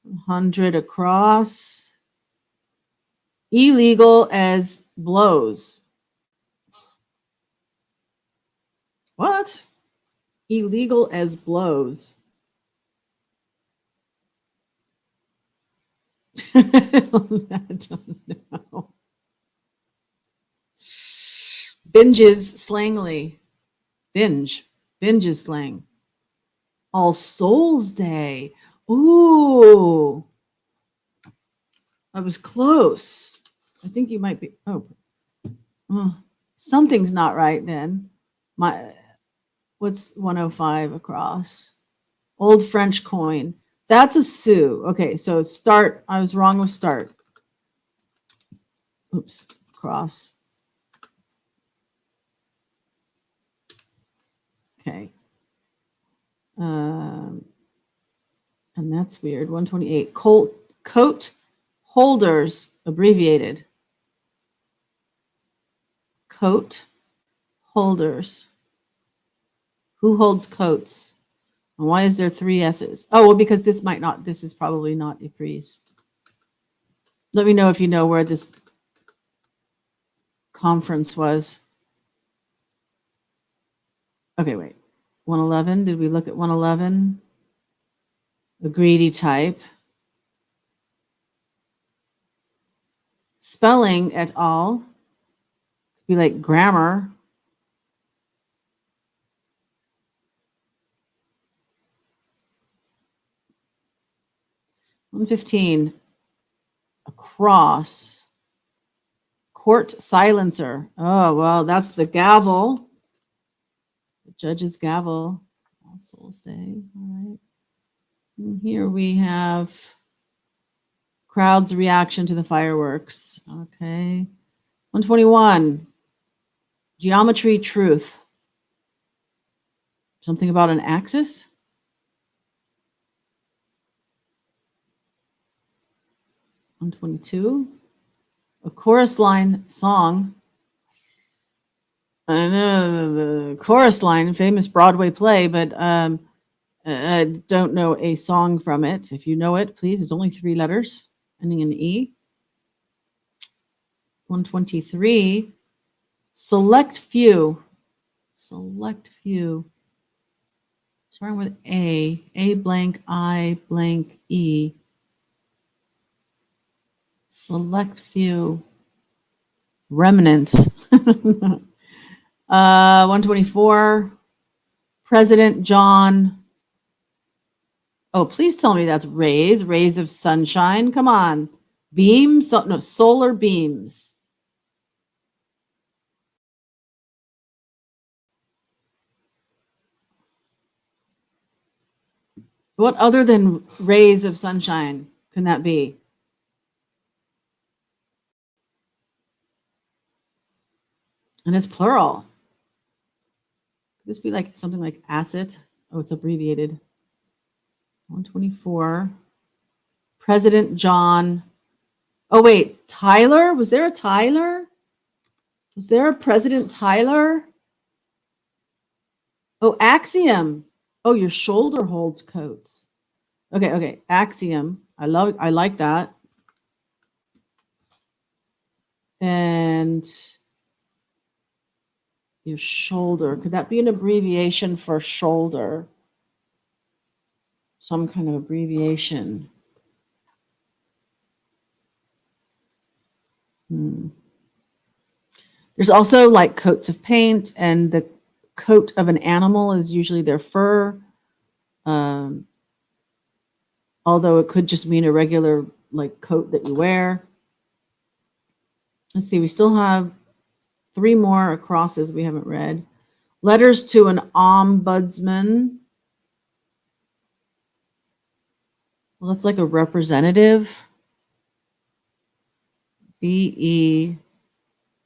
100 across. Illegal as blows. What? Illegal as blows. I don't know. Binges slangly. Binge is slang. All Souls Day. Ooh. I was close. I think you might be. Something's not right then. What's 105 across? Old French coin. That's a sou. Okay, so start. I was wrong with start. Oops, cross. Okay. And that's weird. 128. Coat holders, abbreviated. Coat holders. Who holds coats? And why is there 3 S's? Oh, well, because this is probably not a freeze. Let me know if you know where this conference was. Okay, wait. 111, did we look at 111? A greedy type. Spelling et al. Could be like grammar. $115. Across. Court silencer. Oh, well, that's the gavel. The judge's gavel. All Souls Day. All right. And here we have crowd's reaction to the fireworks. Okay. 121. Geometry truth. Something about an axis? 122. A chorus line song. I know the chorus line, famous Broadway play, but I don't know a song from it. If you know it, please. It's only 3 letters, ending in E. 123. Select few. Select few. Starting with A blank I blank E. Select few. Remnant. 124. President John. Oh, please tell me that's rays of sunshine. Come on. Beams? No, solar beams. What other than rays of sunshine can that be? And it's plural. Could this be like something like acid? Oh, it's abbreviated. 124. President John. Oh, wait. Tyler? Was there a Tyler? Was there a President Tyler? Oh, axiom. Oh, your shoulder holds coats. Okay. Axiom. I like that. And your shoulder. Could that be an abbreviation for shoulder? Some kind of abbreviation. There's also like coats of paint, and the coat of an animal is usually their fur. Although it could just mean a regular like coat that you wear. Let's see, we still have 3 more crosses we haven't read. Letters to an ombudsman. Well, that's like a representative. BE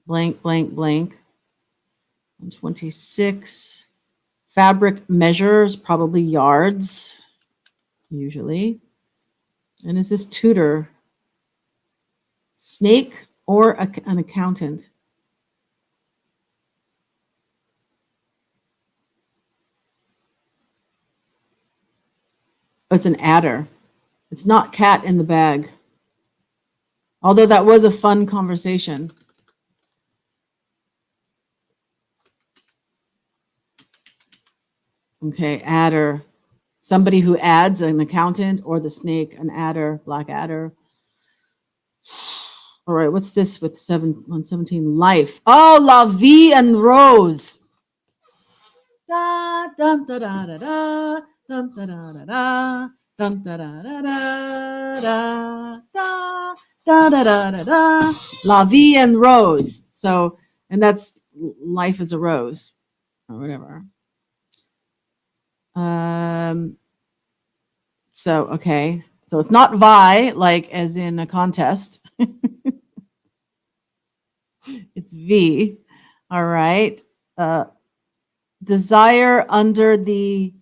blank blank blank. 126. Fabric measures, probably yards, usually. And is this tutor? Snake or an accountant? Oh, it's an adder. It's not cat in the bag. Although that was a fun conversation. Okay, adder. Somebody who adds, an accountant, or the snake, an adder, black adder. All right, what's this with 117? Life. Oh, La Vie and Rose. Da dum da da da da dum da da da da dum da da da da da da da da da da. La Vie and Rose. So, and that's life is a rose, or whatever. So, okay. So it's not Vi, like as in a contest. It's V. All right. Desire under the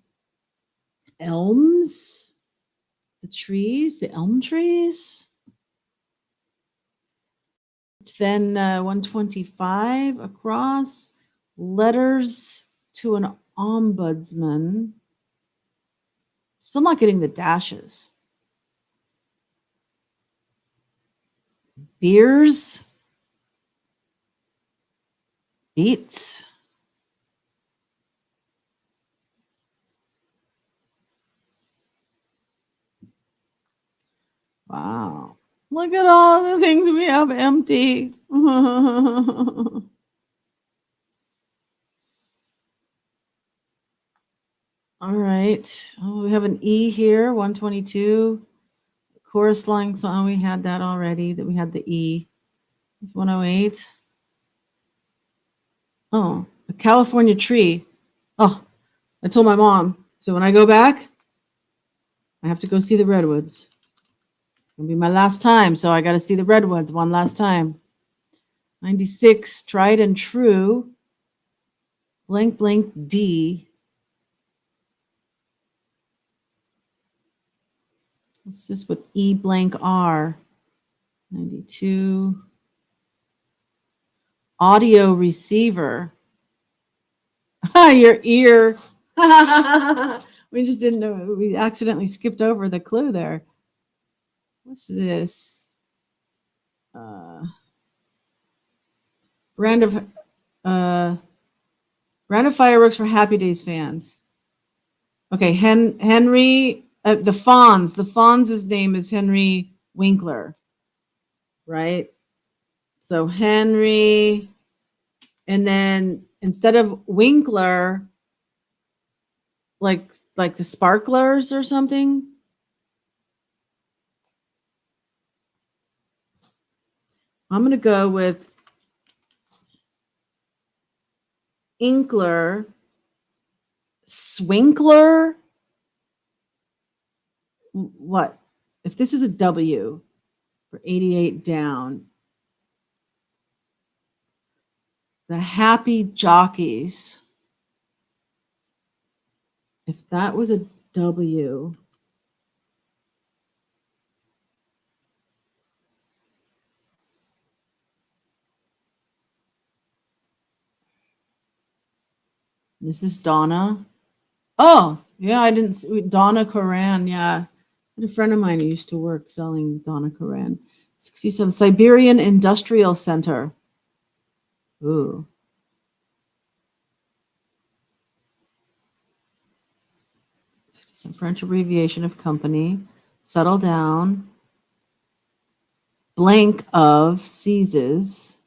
elms, the trees, the elm trees. Then 125 across. Letters to an ombudsman. Still not getting the dashes. Beers. Beets. Wow. Look at all the things we have empty. All right. Oh, we have an E here, 122. Chorus line song, we had that already, that we had the E. It's 108. Oh, a California tree. Oh, I told my mom, so when I go back, I have to go see the redwoods. It'll be my last time, so I got to see the redwoods one last time. 96, tried and true. Blank, blank, D. What's this with E blank R? 92. Audio receiver. Your ear. We just didn't know. We accidentally skipped over the clue there. What's this? Brand of fireworks for Happy Days fans. Okay, Henry, the Fonz. The Fonz's name is Henry Winkler, right? So Henry, and then instead of Winkler, like the sparklers or something. I'm gonna go with Inkler, Swinkler. What? If this is a W for 88 down, the Happy Jockeys. If that was a W, is this Donna? Oh, yeah, I didn't see Donna Karan. Yeah, I had a friend of mine who used to work selling Donna Karan. 67, Siberian Industrial Center. Ooh. Some French abbreviation of company. Settle down. Blank of seizes.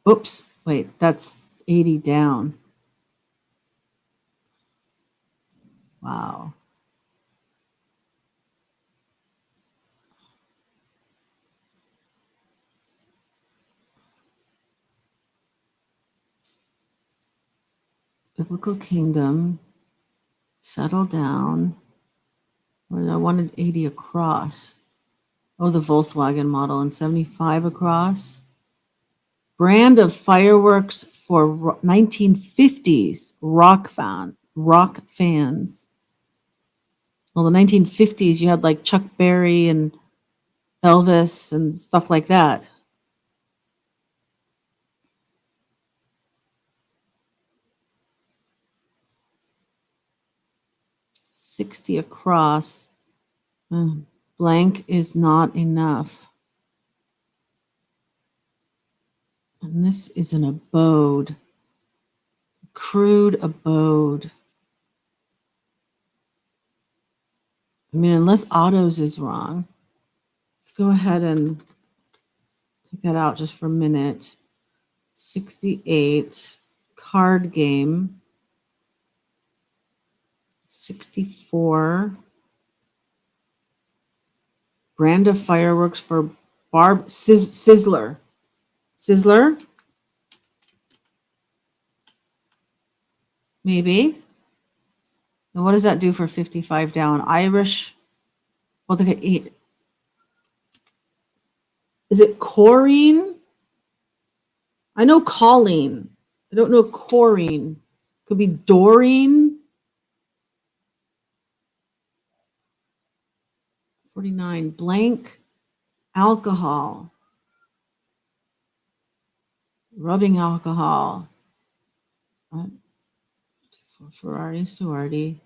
Oops, wait, that's 80 down. Wow. Biblical kingdom. Settle down. I wanted 80 across. Oh, the Volkswagen model, and 75 across. Brand of fireworks for 1950s rock fans. Well, the 1950s, you had like Chuck Berry and Elvis and stuff like that. $60 across. Blank is not enough. And this is an abode. Crude abode. I mean, unless autos is wrong. Let's go ahead and take that out just for a minute. 68. Card game. 64. Brand of fireworks for Sizzler. Sizzler? Maybe. And what does that do for 55 down? Irish. Well, they could eat. Is it Corrine? I know Colleen. I don't know Corrine. Could be Doreen. 49. Blank. Alcohol. Rubbing alcohol. Ferrari Stuardi.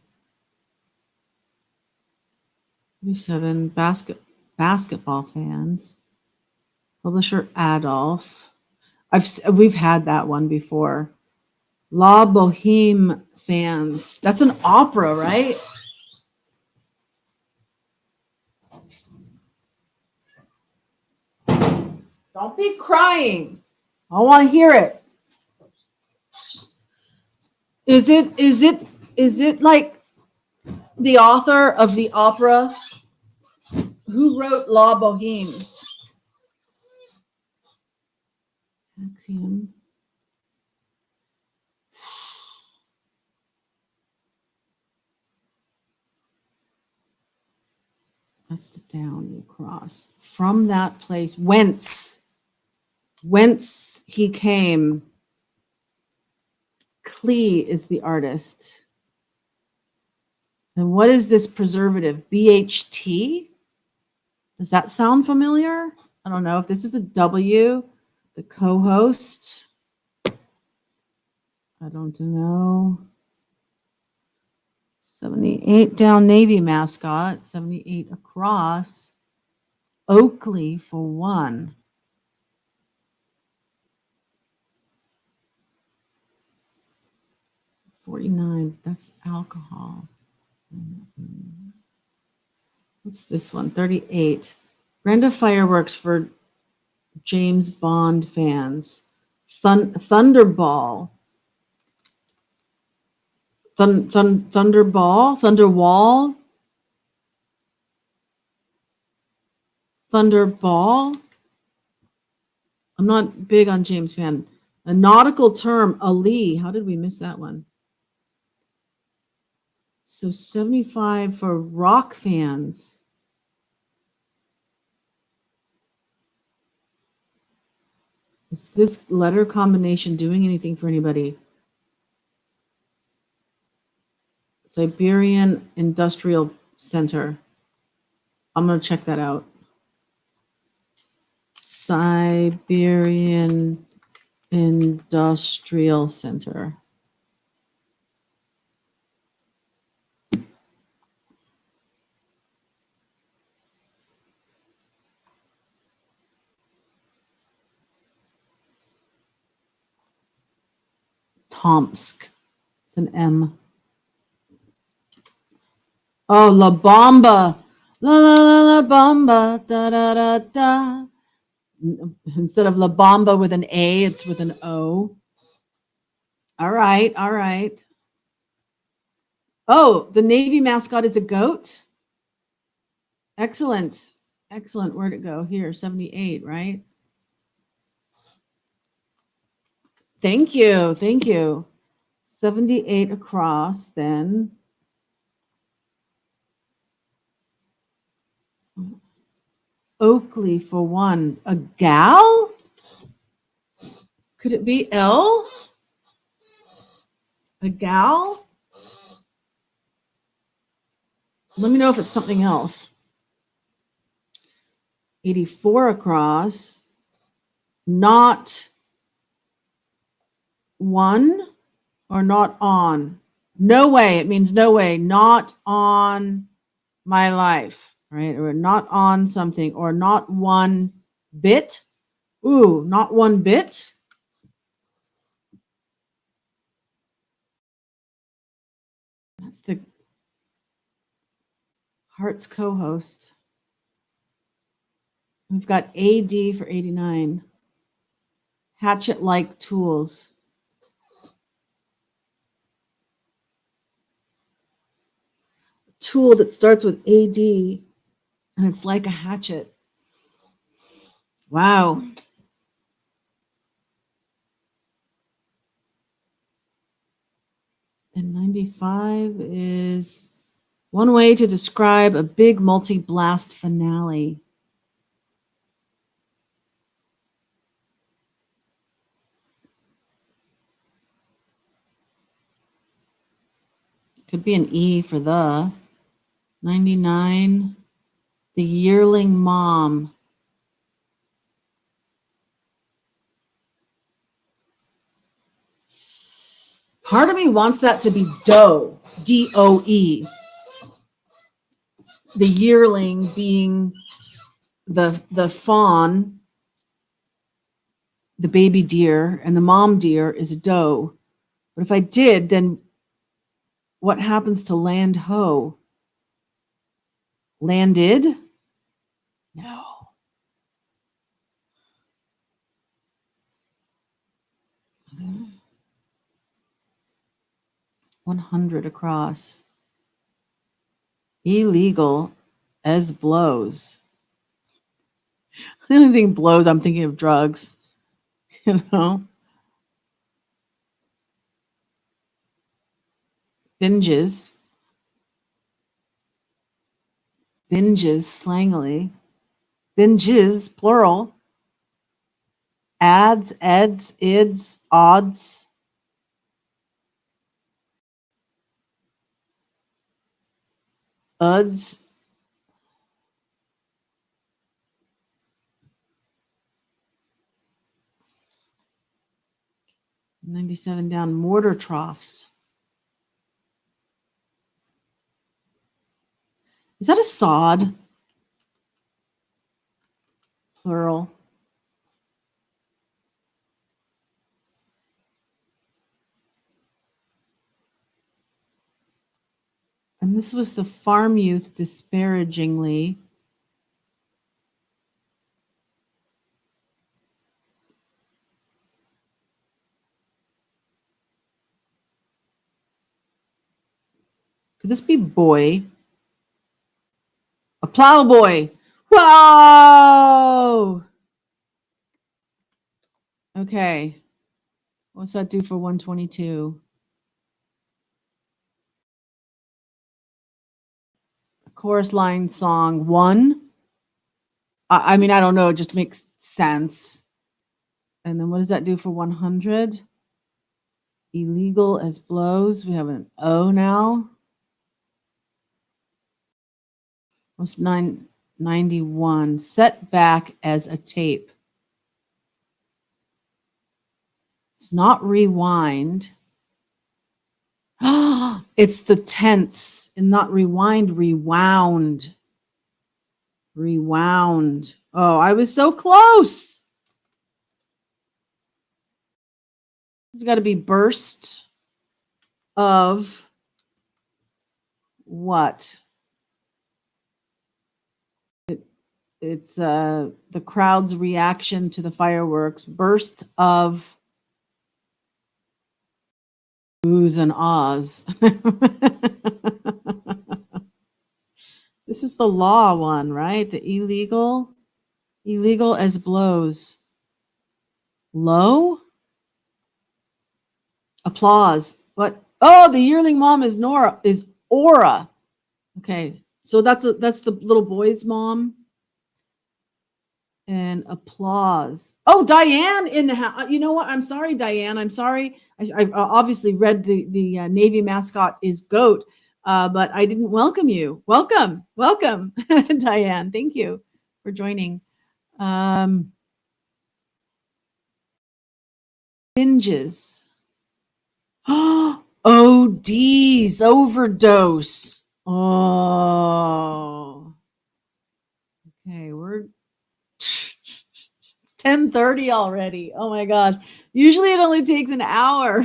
37 basketball fans. Publisher Adolf. We've had that one before. La Boheme fans. That's an opera, right? Don't be crying. I want to hear it. Is it like the author of the opera? Who wrote La Boheme? Axiom. That's the down you cross. From that place, whence he came. Klee is the artist. And what is this preservative? BHT? Does that sound familiar? I don't know if this is a W, the co-host. I don't know. 78 down Navy mascot, 78 across. Oakley for 1. 49, that's alcohol. What's this one? 38. Brenda fireworks for James Bond fans. Thunderball. Thunderwall. Thunderball. I'm not big on James fan. A nautical term, Ali. How did we miss that one? So 75 for rock fans. Is this letter combination doing anything for anybody? Siberian Industrial Center. I'm going to check that out. Siberian Industrial Center. Tomsk. It's an M. Oh, La Bamba. La la la la Bamba. Da da da da. Instead of La Bamba with an A, it's with an O. All right, all right. Oh, the Navy mascot is a goat. Excellent. Excellent. Where'd it go? Here, 78, right? Thank you. Thank you. 78 across, then. Oakley for 1. A gal? Could it be L? A gal? Let me know if it's something else. 84 across. Not one or not on? No way. It means no way. Not on my life, right? Or not on something, or not one bit. Ooh, not one bit. That's the Heart's co-host. We've got AD for 89. Hatchet-like tools. Tool that starts with AD and it's like a hatchet. Wow. And 95 is one way to describe a big multi-blast finale. Could be an E for the. 99, the yearling mom. Part of me wants that to be doe, D-O-E. The yearling being the fawn, the baby deer, and the mom deer is a doe. But if I did, then what happens to land ho? Landed? No. Mm. 100 across. Illegal as blows. The only thing blows, I'm thinking of drugs, you know. Binges. Binges, slangily. Binges, plural. Ads, eds, ids, odds. Uds. $97 down. Mortar troughs. Is that a sod? Plural. And this was the farm youth disparagingly. Could this be boy? A plowboy. Whoa! Okay. What's that do for 122? Chorus line song 1. I mean, I don't know. It just makes sense. And then what does that do for 100? Illegal as blows. We have an O now. What's 991? Set back as a tape. It's not rewind. It's the tense and not rewind, rewound. Rewound. Oh, I was so close. It's got to be burst of what? It's the crowd's reaction to the fireworks. Burst of oohs and ahs. This is the law one, right? The illegal as blows. Low? Applause. What? Oh, the yearling mom is Aura. Okay, so that's the little boy's mom. And applause. Oh, Diane in the house. You know what? I'm sorry, Diane. I'm sorry. I obviously read the Navy mascot is goat, but I didn't welcome you. Welcome, Diane. Thank you for joining. Binges. ODs, overdose. Oh. Okay, it's 10:30 already. Oh my gosh. Usually it only takes an hour.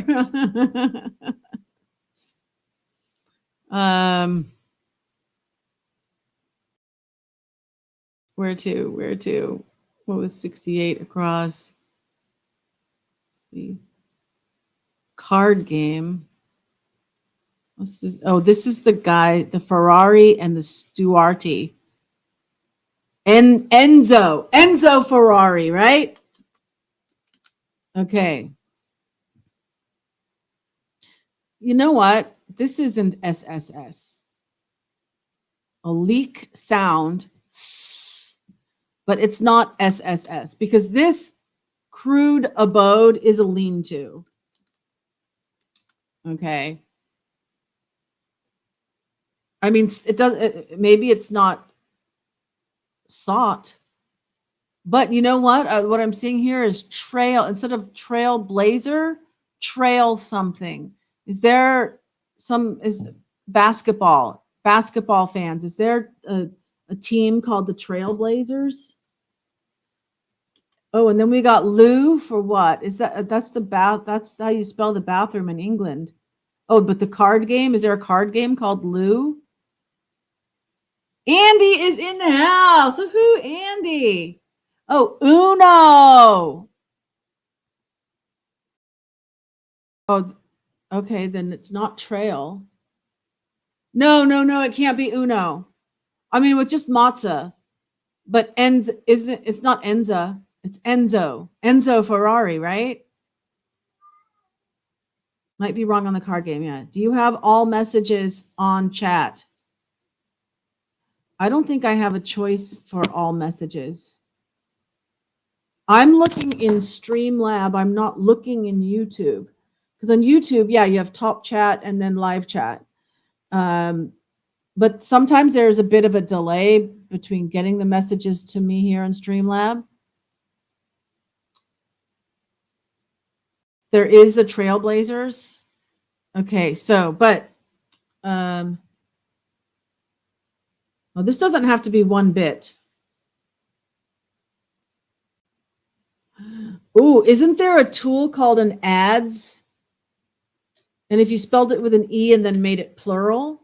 Where to? What was 68 across? Let's see. Card game. What's this? Oh, this is the guy, the Ferrari and the Stuarty. Enzo Ferrari, right? Okay. You know what? This isn't SSS. A leak sound, but it's not SSS because this crude abode is a lean-to. Okay. I mean, maybe it's not sought, but you know what? What I'm seeing here is trail, instead of trailblazer, trail something. Is there basketball fans? Is there a team called the Trailblazers? Oh, and then we got Lou for what? Is that's how you spell the bathroom in England. Oh, but the card game, is there a card game called Lou? Andy is in the house. So who, Andy? Oh, Uno. Oh, okay, then it's not trail. No, it can't be Uno. I mean, with just matzah. But it's not Enza, it's Enzo. Enzo Ferrari, right? Might be wrong on the card game, yeah. Do you have all messages on chat? I don't think I have a choice for all messages. I'm looking in Streamlab. I'm not looking in YouTube. Because on YouTube, yeah, you have top chat and then live chat. But sometimes there's a bit of a delay between getting the messages to me here in Streamlab. There is a Trailblazers. Okay, so, but well, this doesn't have to be 1 bit. Ooh, isn't there a tool called an ads? And if you spelled it with an E and then made it plural?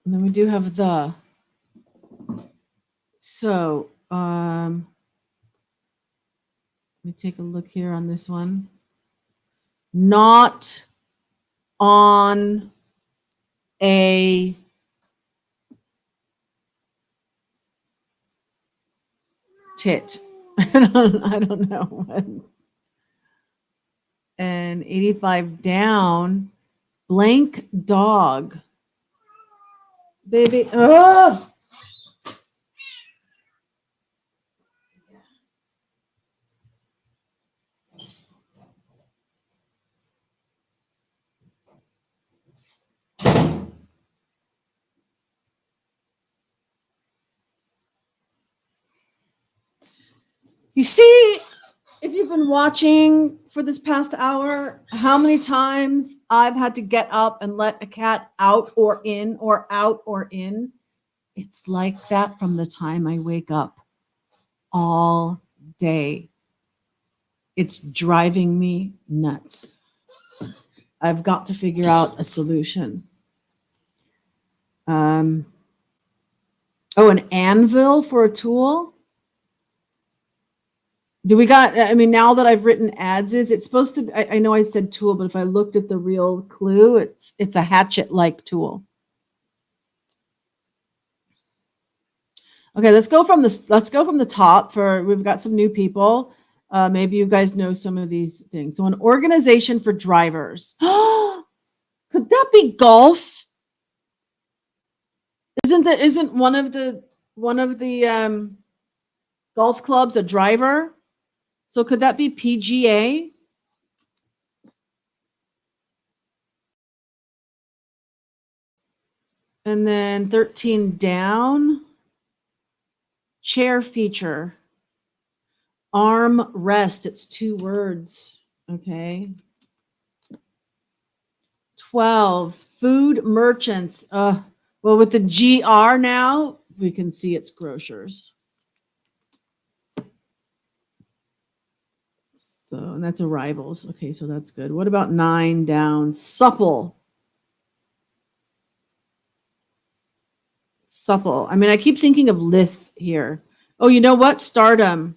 And then we do have the. So, let me take a look here on this one. Not on a tit. I don't know. And 85 down. Blank dog. Baby. Oh! You see, if you've been watching for this past hour, how many times I've had to get up and let a cat out or in or out or in. It's like that from the time I wake up all day. It's driving me nuts. I've got to figure out a solution. Oh, an anvil for a tool? Do we got, I mean, now that I've written ads, it's supposed to, I know I said tool, but if I looked at the real clue, it's a hatchet-like tool. Okay, let's go from the top. We've got some new people. Maybe you guys know some of these things. So an organization for drivers. Could that be golf? Isn't one of the golf clubs a driver? So could that be PGA? And then 13 down, chair feature, arm rest. It's 2 words. Okay. 12, food merchants. Well, with the GR now, we can see it's grocers. So, and that's arrivals. Okay, so that's good. What about 9 down? Supple. Supple. I mean, I keep thinking of lith here. Oh, you know what? Stardom.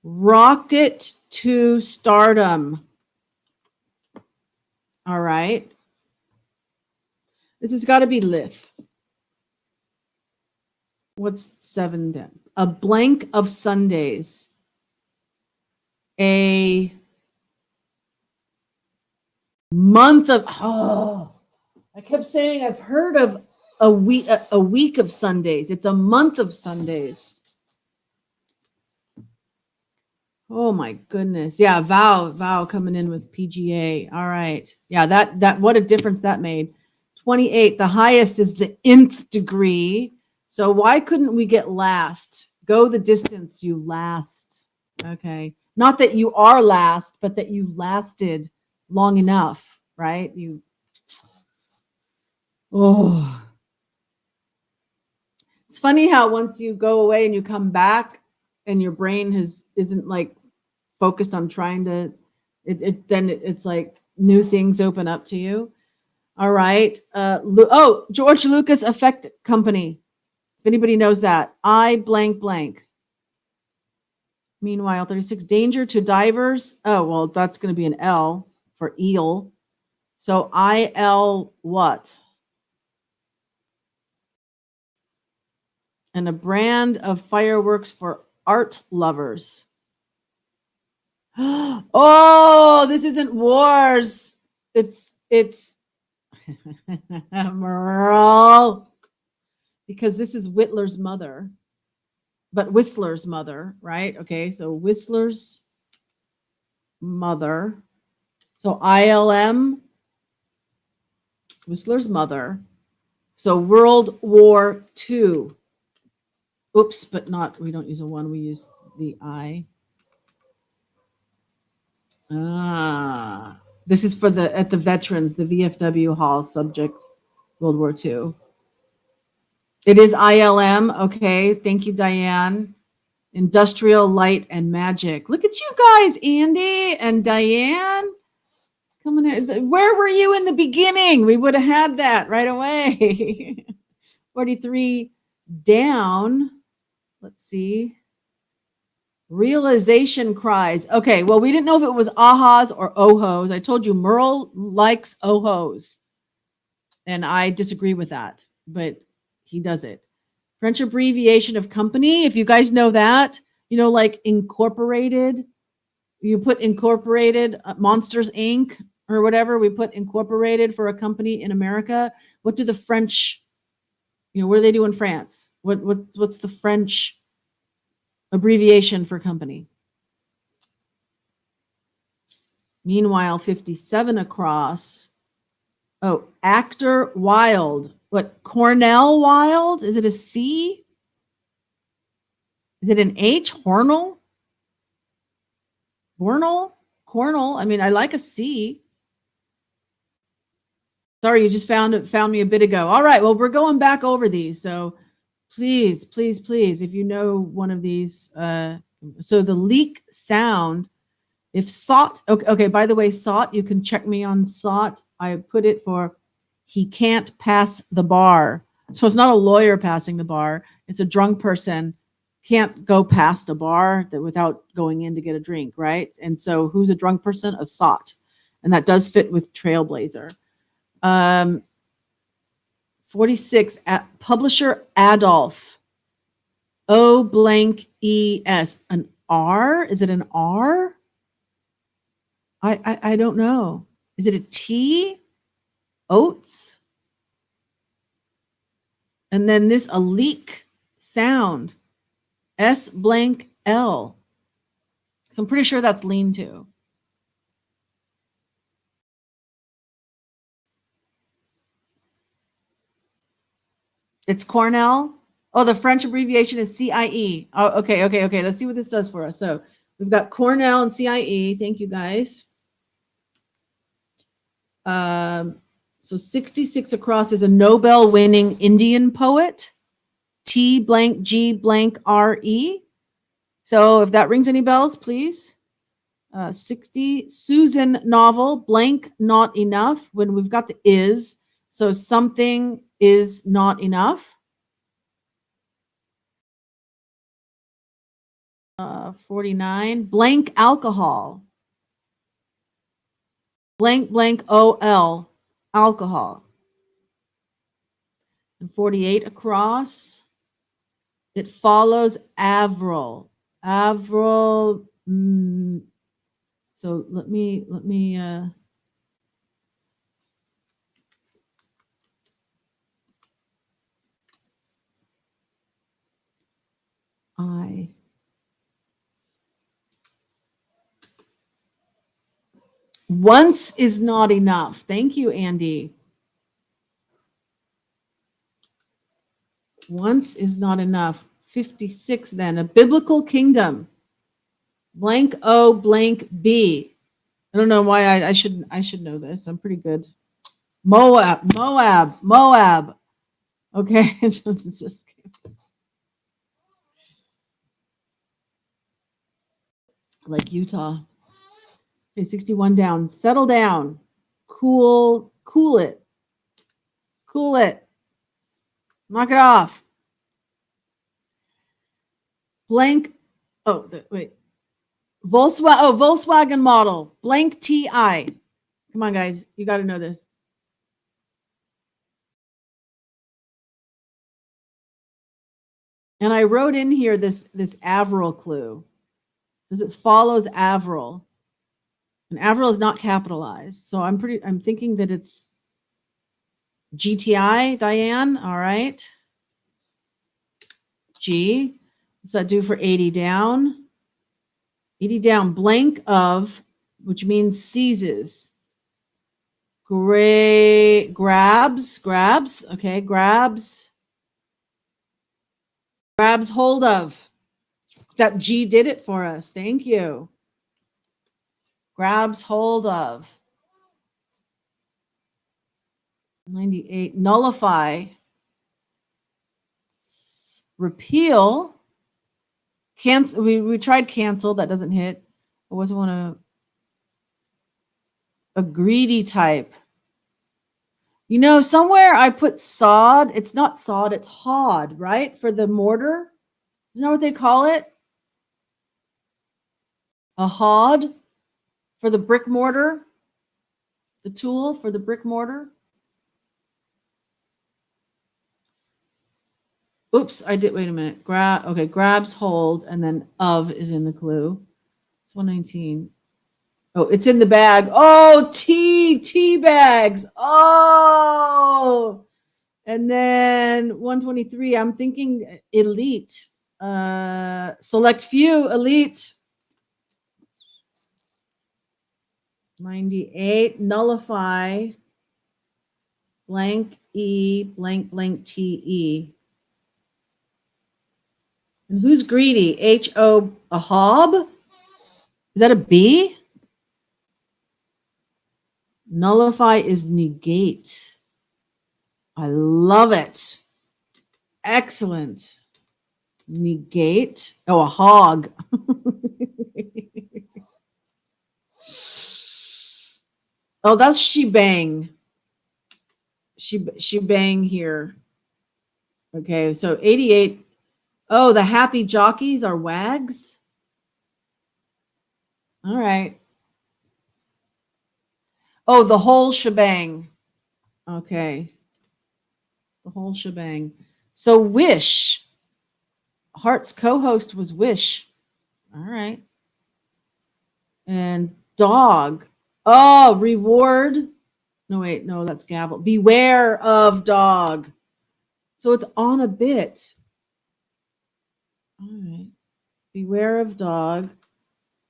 Rocket to stardom. All right. This has got to be lith. What's 7 down? A blank of Sundays. A month of, I kept saying I've heard of a week of Sundays. It's a month of Sundays. Oh my goodness. Yeah, Vow coming in with PGA. All right. Yeah, that what a difference that made. 28. The highest is the nth degree. So why couldn't we get last? Go the distance, you last. Okay. Not that you are last, but that you lasted long enough, right? It's funny how once you go away and you come back and your brain isn't like focused on trying to, it's like new things open up to you. All right. George Lucas Effect Company. If anybody knows that, I blank blank. Meanwhile, 36, danger to divers. Oh, well, that's going to be an L for eel. So IL what? And a brand of fireworks for art lovers. Oh, this isn't wars. It's Merle. Because this is Whistler's mother. But Whistler's mother, right? Okay, so Whistler's mother. So ILM, Whistler's mother. So World War II. Oops, but not, we don't use a 1, we use the I. This is for at the veterans, the VFW hall subject, World War II. It is ILM. Okay, thank you, Diane. Industrial Light and Magic. Look at you guys, Andy and Diane. Coming in. Where were you in the beginning? We would have had that right away. 43 down. Let's see. Realization cries. Okay, well, we didn't know if it was ahas or ohos. I told you Merle likes ohos. And I disagree with that, but he does it. French abbreviation of company. If you guys know that, like Incorporated, you put Incorporated, Monsters Inc. or whatever. We put Incorporated for a company in America. What do the French, what do they do in France? What's the French abbreviation for company? Meanwhile, 57 across. Oh, Actor Wild. What, Cornell Wild? Is it a C? Is it an H? Hornell? Bornell? Cornell? I mean, I like a C. Sorry, you just found me a bit ago. All right, well, we're going back over these. So please, please, please, if you know one of these. So the leak sound, if sought, okay, by the way, sought, you can check me on sought. I put it for he can't pass the bar. So it's not a lawyer passing the bar. It's a drunk person can't go past a bar without going in to get a drink, right? And so who's a drunk person? A sot. And that does fit with Trailblazer. 46, publisher Adolf. O blank E-S. An R? Is it an R? I don't know. Is it a T? Oats? And then this, a leak sound. S blank L. So I'm pretty sure that's lean to. It's Cornell. Oh, the French abbreviation is CIE. Oh, okay. Let's see what this does for us. So we've got Cornell and CIE. Thank you, guys. So 66 across is a Nobel-winning Indian poet. T blank G blank R-E. So if that rings any bells, please. 60, Susan novel, blank not enough, when we've got the is. So something is not enough. 49, blank alcohol. Blank blank OL, alcohol. And 48 across. It follows Avril. Avril. So let me once is not enough. Thank you, Andy. Once is not enough. 56 then. A biblical kingdom. Blank O blank B. I don't know why I should know this. I'm pretty good. Moab. Okay. just like Utah. Okay, 61 down. Settle down. Cool it. Cool it. Knock it off. Blank. Oh, wait. Volkswagen model. Blank TI. Come on, guys. You got to know this. And I wrote in here this Avril clue. Because it follows Avril. And Avril is not capitalized. So I'm thinking that it's GTI, Diane. All right. G. What's that do for 80 down? 80 down, blank of, which means seizes. Grabs. Okay, grabs hold of. That G did it for us. Thank you. Grabs hold of. 98. Nullify. Repeal. Cancel. We tried cancel. That doesn't hit. I wasn't want a greedy type. You know, somewhere I put sod. It's not sod. It's hod, right? For the mortar. Isn't that what they call it? A hod for the brick mortar. The tool for the brick mortar. Oops, I did. Wait a minute. Okay, grabs hold, and then of is in the clue. It's 119. Oh, it's in the bag. Oh, tea bags. Oh, and then 123. I'm thinking elite. Select few, elite. 98. Nullify. Blank E, blank TE. And who's greedy? HO, a hob? Is that a B? Nullify is negate. I love it. Excellent. Negate. Oh, a hog. Oh, that's shebang. Shebang here. Okay, so 88. Oh, the happy jockeys are wags. All right. Oh, the whole shebang. Okay. The whole shebang. So Wish. Hart's co-host was Wish. All right. And dog. Oh, reward. No, wait. No, that's gavel. Beware of dog. So it's on a bit. All right. Beware of dog.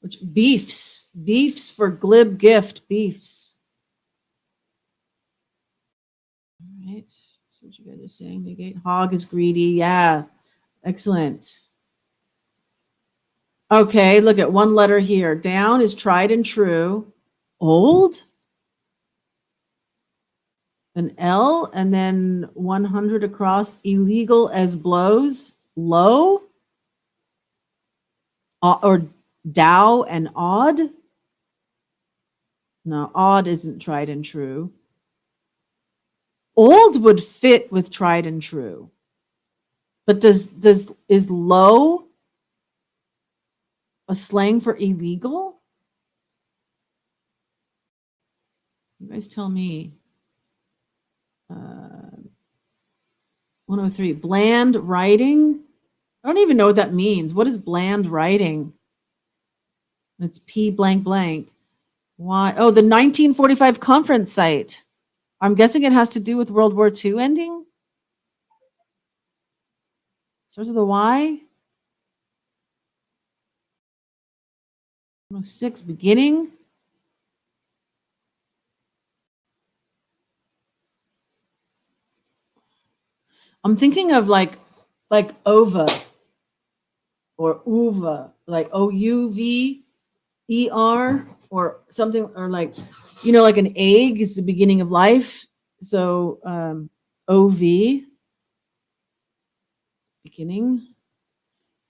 Which beefs. Beefs for glib gift. Beefs. All right. That's what you guys are saying. Negate. Hog is greedy. Yeah. Excellent. Okay, look at one letter here. Down is tried and true. Old? An L, and then 100 across. Illegal as blows. Low? Or Dow and odd? No, odd isn't tried and true. Old would fit with tried and true. But is low a slang for illegal? You guys tell me. 103. Bland writing. I don't even know what that means. What is bland writing? It's P blank blank. Why? Oh, the 1945 conference site. I'm guessing it has to do with World War II ending. Starts with a Y. 106. Beginning. I'm thinking of like like ova or uva, like Ouver, or something, or like, like an egg is the beginning of life. So ov, beginning.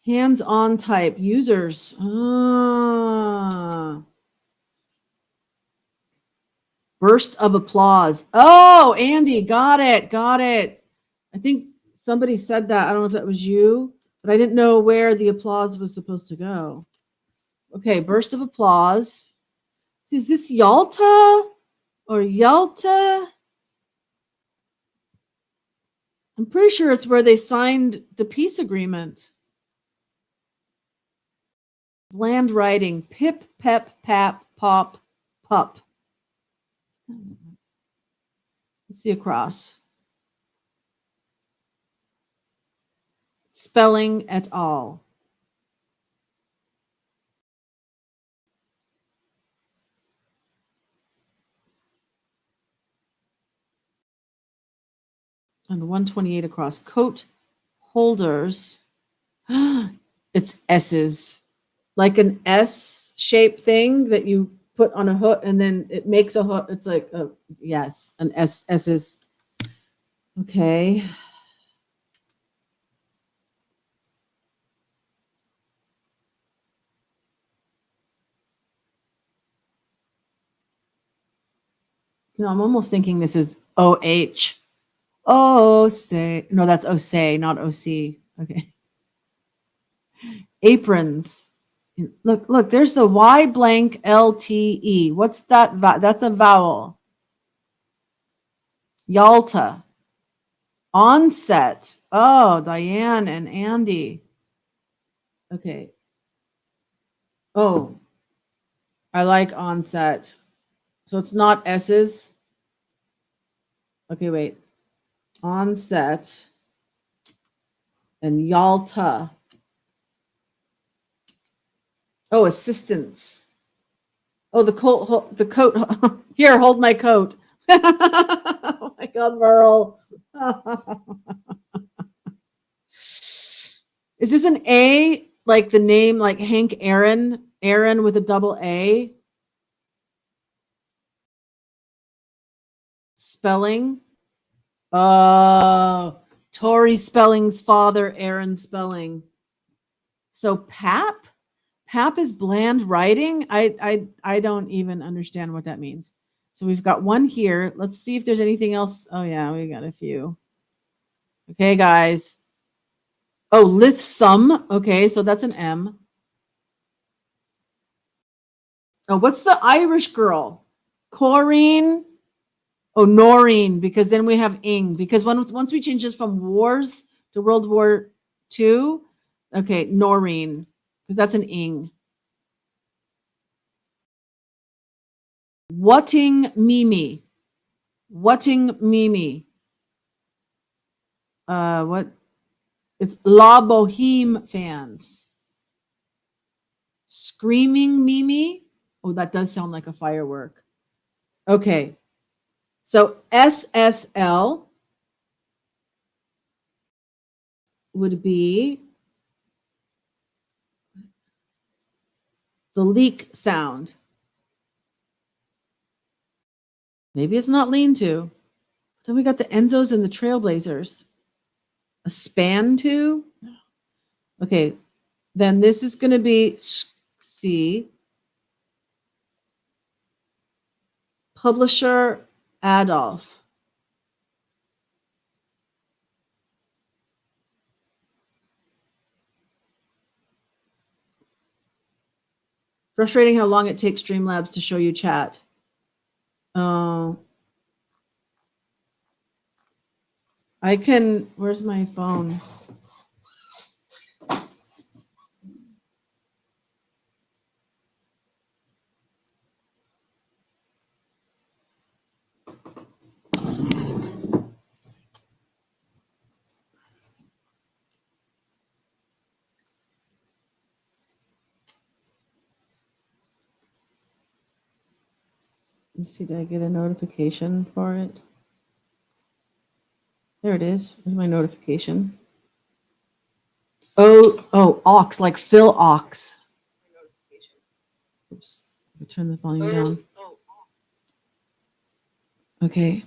Hands-on type users. Burst of applause. Oh, Andy, got it. I think somebody said that. I don't know if that was you, but I didn't know where the applause was supposed to go. Okay, burst of applause. Is this Yalta or Yalta? I'm pretty sure it's where they signed the peace agreement. Bland writing. Pip, pep, pap, pop, pup. Let's see across. Spelling et al. And 128 across. Coat holders. It's S's. Like an S-shaped thing that you put on a hook, and then it makes a hook. It's like, yes, an S's. Okay. I'm almost thinking this is OH. Oh, say. No, that's OSay, not OC. Okay. Aprons. Look, there's the Y blank LTE. What's that? That's a vowel. Yalta. Onset. Oh, Diane and Andy. Okay. Oh, I like onset. So it's not S's. Okay, wait. Onset and Yalta. Oh, assistance. Oh, the coat. Here, hold my coat. Oh my God, Merle. Is this an A, like the name, like Hank Aaron? Aaron with a double A? Spelling? Oh, Tori Spelling's father, Aaron Spelling. So Pap? Pap is bland writing? I don't even understand what that means. So we've got one here. Let's see if there's anything else. Oh yeah, we got a few. Okay, guys. Oh, lithsome. Okay, so that's an M. Oh, what's the Irish girl? Corrine? Oh, Noreen, because then we have ing. Because once we change this from wars to World War II, okay, Noreen, because that's an ing. Whatting Mimi. Whatting Mimi. What? It's La Boheme fans. Screaming Mimi. Oh, that does sound like a firework. Okay. So SSL would be the leak sound. Maybe it's not lean to. Then we got the Enzos and the Trailblazers. A span to? Okay. Then this is going to be C. Publisher Adolf. Frustrating how long it takes Streamlabs to show you chat. Oh. I can, where's my phone? Let's see, did I get a notification for it? There it is. There's my notification. Oh, ox, like Phil Ox. Oops. I'll turn the volume down. Okay.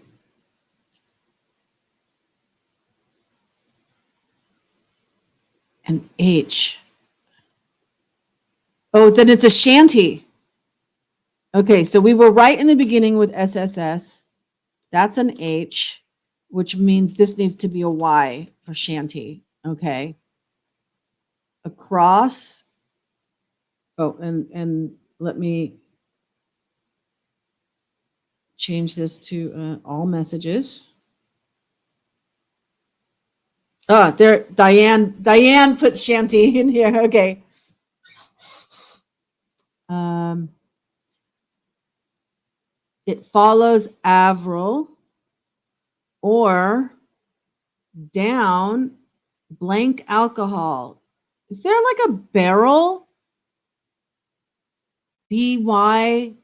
And H. Oh, then it's a shanty. Okay, so we were right in the beginning with SSS. That's an H, which means this needs to be a Y for shanty. Okay. Across. Oh, and let me change this to all messages. Ah, there, Diane put shanty in here. Okay. It follows Avril or down blank alcohol. Is there like a barrel? BRYL.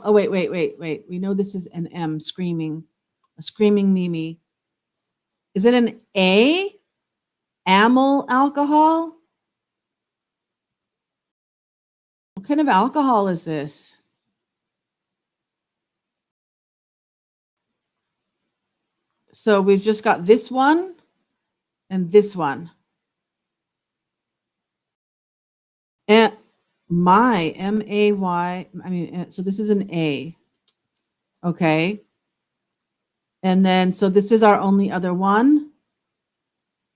Oh, wait. We know this is an M, screaming. A screaming Mimi. Is it an A? Amyl alcohol? What kind of alcohol is this? So we've just got this one and this one. And my, M-A-Y, I mean, so this is an A. Okay. And then, so this is our only other one.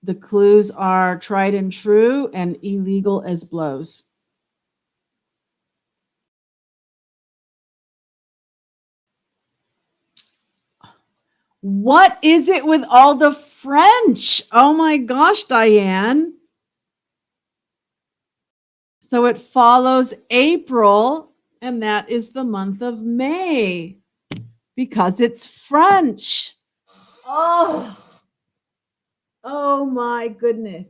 The clues are tried and true and illegal as blows. What is it with all the French? Oh my gosh, Diane. So it follows April, and that is the month of May because it's French. Oh my goodness.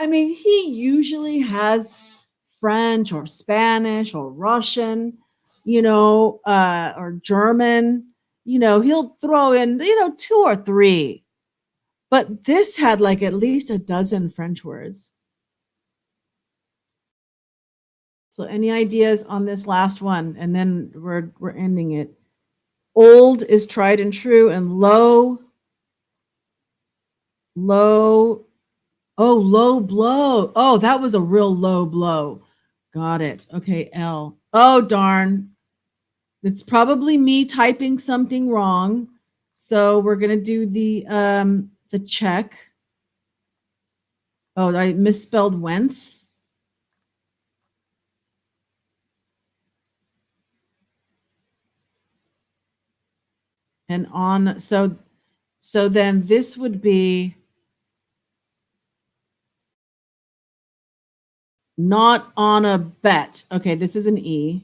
He usually has French or Spanish or Russian, or German. He'll throw in, 2 or 3. But this had like at least a dozen French words. So any ideas on this last one? And then we're ending it. Old is tried and true, and low. Oh, low blow. Oh, that was a real low blow. Got it. Okay, L. Oh, darn. It's probably me typing something wrong. So we're going to do the check. Oh, I misspelled whence. And on, so then this would be not on a bet. Okay, this is an E.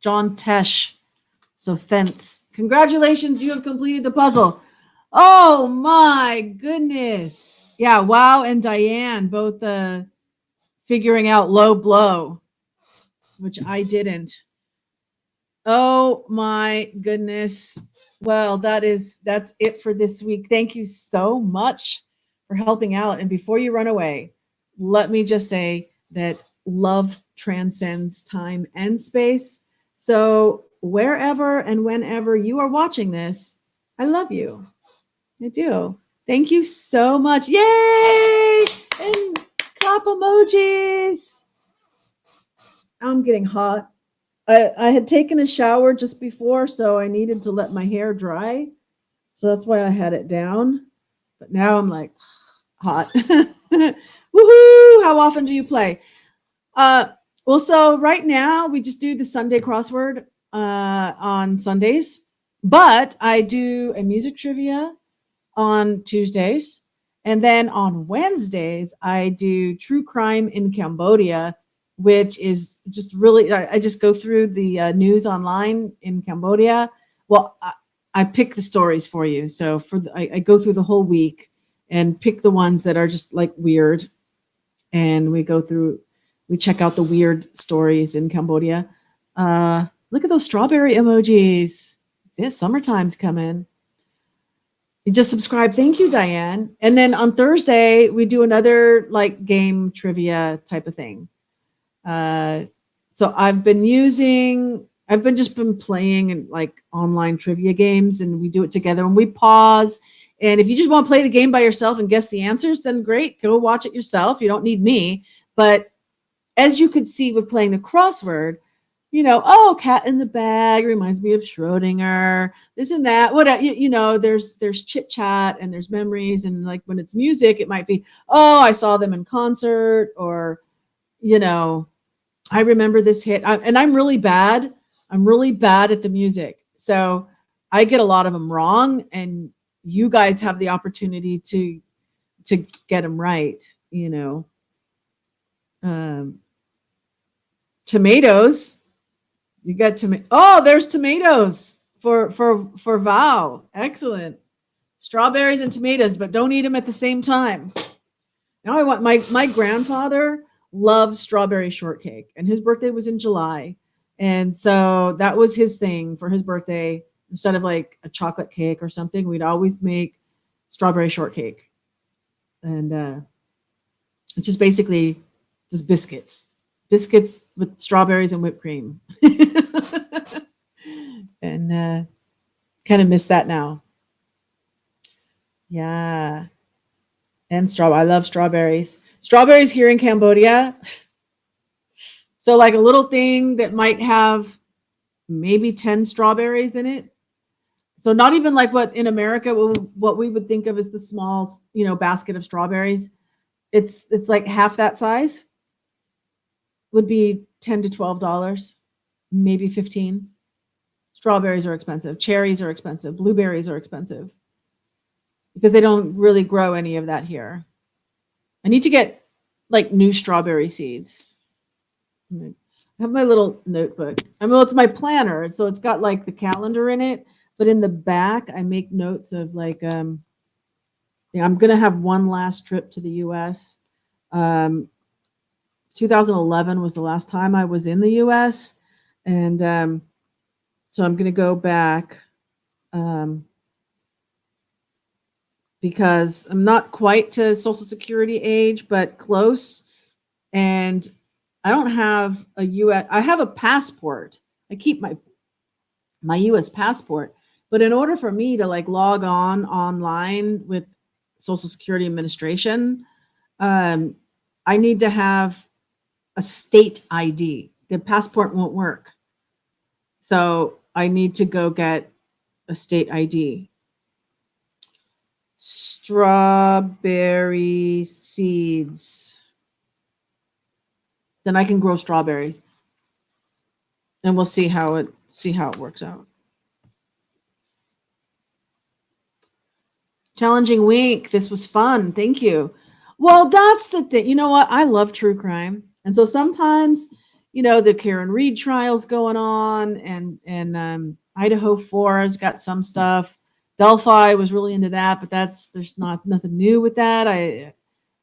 John Tesh. So thence. Congratulations, you have completed the puzzle. Oh my goodness. Yeah, wow, and Diane both figuring out low blow, which I didn't. Oh my goodness. Well, that's it for this week. Thank you so much for helping out. And before you run away, let me just say that love transcends time and space. So wherever and whenever you are watching this, I love you. I do. Thank you so much. Yay! And clap emojis. I'm getting hot. I had taken a shower just before, so I needed to let my hair dry. So that's why I had it down. But now I'm like hot. Woohoo! How often do you play? Well, so right now we just do the Sunday crossword on Sundays, but I do a music trivia on Tuesdays. And then on Wednesdays, I do true crime in Cambodia, which is just really, I just go through the news online in Cambodia. Well, I pick the stories for you. So I go through the whole week and pick the ones that are just like weird. And we check out the weird stories in Cambodia. Look at those strawberry emojis. Yeah, summertime's coming. You just subscribe. Thank you, Diane. And then on Thursday, we do another like game trivia type of thing. So I've been playing in like online trivia games, and we do it together and we pause. And if you just want to play the game by yourself and guess the answers, then great, go watch it yourself. You don't need me. But as you could see with playing the crossword, cat in the bag reminds me of Schrodinger, this and that. There's chit chat and there's memories. And like when it's music, it might be, oh, I saw them in concert, or, I remember this hit. I'm really bad. I'm really bad at the music. So I get a lot of them wrong, and you guys have the opportunity to get them right, tomatoes. You got there's tomatoes for Vow. Excellent. Strawberries and tomatoes, but don't eat them at the same time. Now I want my grandfather loved strawberry shortcake, and his birthday was in July. And so that was his thing for his birthday. Instead of like a chocolate cake or something, we'd always make strawberry shortcake. And it's just basically just biscuits with strawberries and whipped cream. And kind of miss that now. Yeah. And I love strawberries. Strawberries here in Cambodia. So like a little thing that might have maybe 10 strawberries in it. So not even like what in America, what we would think of as the small, basket of strawberries. It's like half that size. Would be $10 to $12, maybe 15. Strawberries are expensive. Cherries are expensive. Blueberries are expensive because they don't really grow any of that here. I need to get like new strawberry seeds. I have my little notebook. It's my planner, so it's got like the calendar in it, but in the back I make notes of like I'm gonna have one last trip to the US. 2011 was the last time I was in the US, and so I'm gonna go back because I'm not quite to Social Security age, but close. And I don't have a US. I have a passport. I keep my US passport, but in order for me to like log online with Social Security Administration, I need to have a state ID. The passport won't work. So I need to go get a state ID. Strawberry seeds. Then I can grow strawberries. And we'll see how it works out. Challenging week. This was fun. Thank you. Well, that's the thing. You know what? I love true crime. And so sometimes, the Karen Reed trial's going on, and Idaho 4 has got some stuff. Delphi was really into that, but there's nothing new with that. I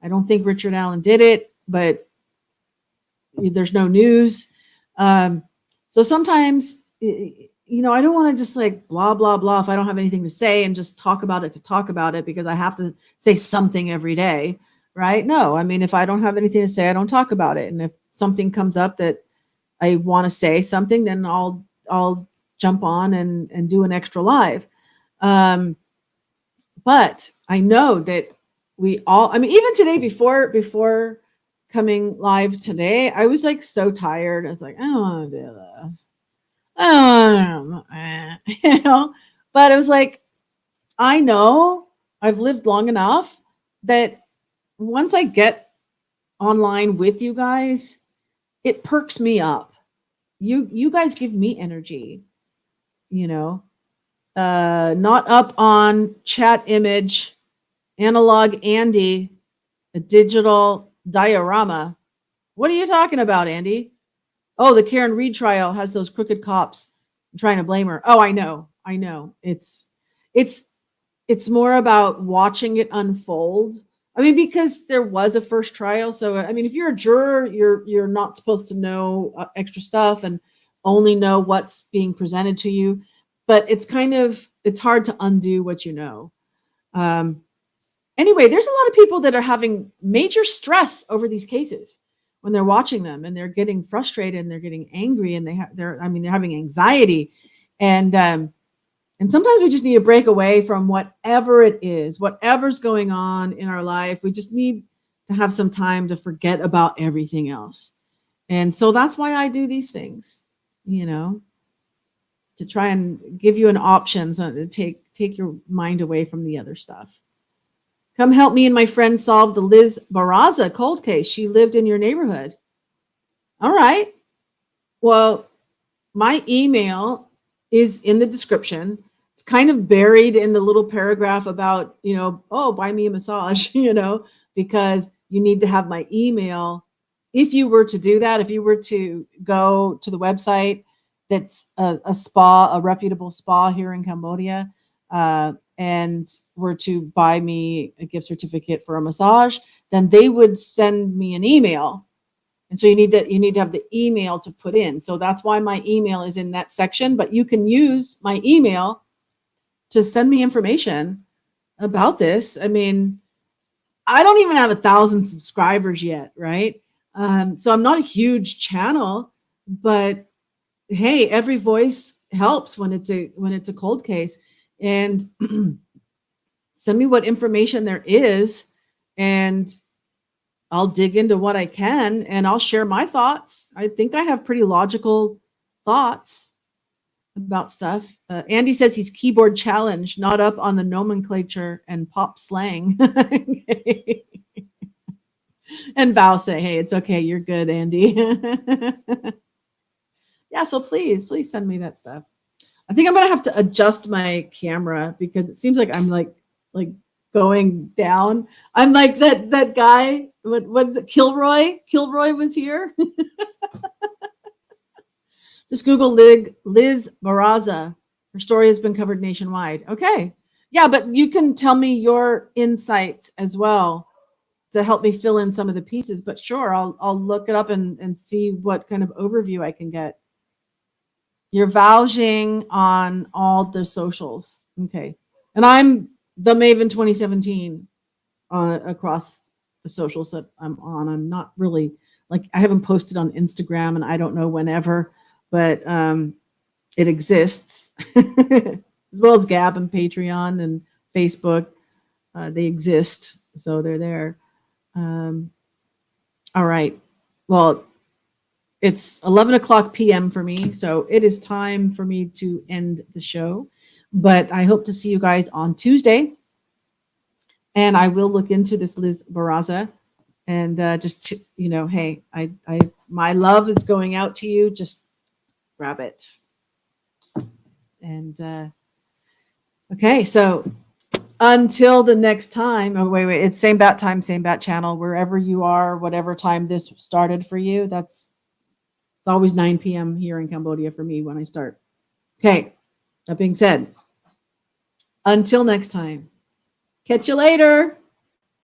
don't think Richard Allen did it, but there's no news. So sometimes, I don't want to just like blah, blah, blah if I don't have anything to say and just talk about it to talk about it because I have to say something every day, right? No, I mean, if I don't have anything to say, I don't talk about it. And if something comes up that I want to say something, then I'll jump on and do an extra live. But I know that even today before coming live today, I was like so tired. I was like, I don't want to do this. I don't know. But it was like, I know I've lived long enough that once I get online with you guys, it perks me up. You guys give me energy, not up on chat image, analog Andy, a digital diorama. What are you talking about, Andy? Oh, the Karen Reed trial has those crooked cops. I'm trying to blame her. Oh, I know. It's more about watching it unfold. I mean, because there was a first trial. So, I mean, if you're a juror, you're not supposed to know extra stuff and only know what's being presented to you. But it's hard to undo what you know. Anyway, there's a lot of people that are having major stress over these cases when they're watching them, and they're getting frustrated and they're getting angry, and they're having anxiety, and sometimes we just need to break away from whatever it is, whatever's going on in our life. We just need to have some time to forget about everything else. And so that's why I do these things, to try and give you an option to take your mind away from the other stuff. Come help me and my friend solve the Liz Barraza cold case. She lived in your neighborhood. All right. Well, my email is in the description. It's kind of buried in the little paragraph about, buy me a massage, because you need to have my email. If you were to do that, if you were to go to the website that's a spa, a reputable spa here in Cambodia, and were to buy me a gift certificate for a massage, then they would send me an email. And so you need to have the email to put in. So that's why my email is in that section, but you can use my email to send me information about this. I mean, I don't even have 1,000 subscribers yet, right? So I'm not a huge channel, but hey, every voice helps when it's a cold case. And send me what information there is, and I'll dig into what I can, and I'll share my thoughts. I think I have pretty logical thoughts about stuff. Andy says he's keyboard challenged, not up on the nomenclature and pop slang. And Val say, hey, it's okay. You're good, Andy. Yeah, so please send me that stuff. I think I'm going to have to adjust my camera because it seems like I'm like going down. I'm like that guy. What is it? Kilroy? Kilroy was here. Just Google Liz Barraza. Her story has been covered nationwide. Okay. Yeah, but you can tell me your insights as well to help me fill in some of the pieces. But sure, I'll look it up and see what kind of overview I can get. You're vouching on all the socials. Okay. And I'm the Maven 2017 across the socials that I'm on. I'm not really I haven't posted on Instagram and I don't know whenever, but it exists as well as Gab and Patreon and Facebook. They exist. So they're there. All right. Well, it's 11 o'clock p.m. for me, so it is time for me to end the show. But I hope to see you guys on Tuesday. And I will look into this Liz Barraza. And hey, my love is going out to you. Just grab it. And okay, so until the next time. Oh, wait. It's same bat time, same bat channel. Wherever you are, whatever time this started for you, it's always 9 p.m. here in Cambodia for me when I start. Okay, that being said, until next time, catch you later.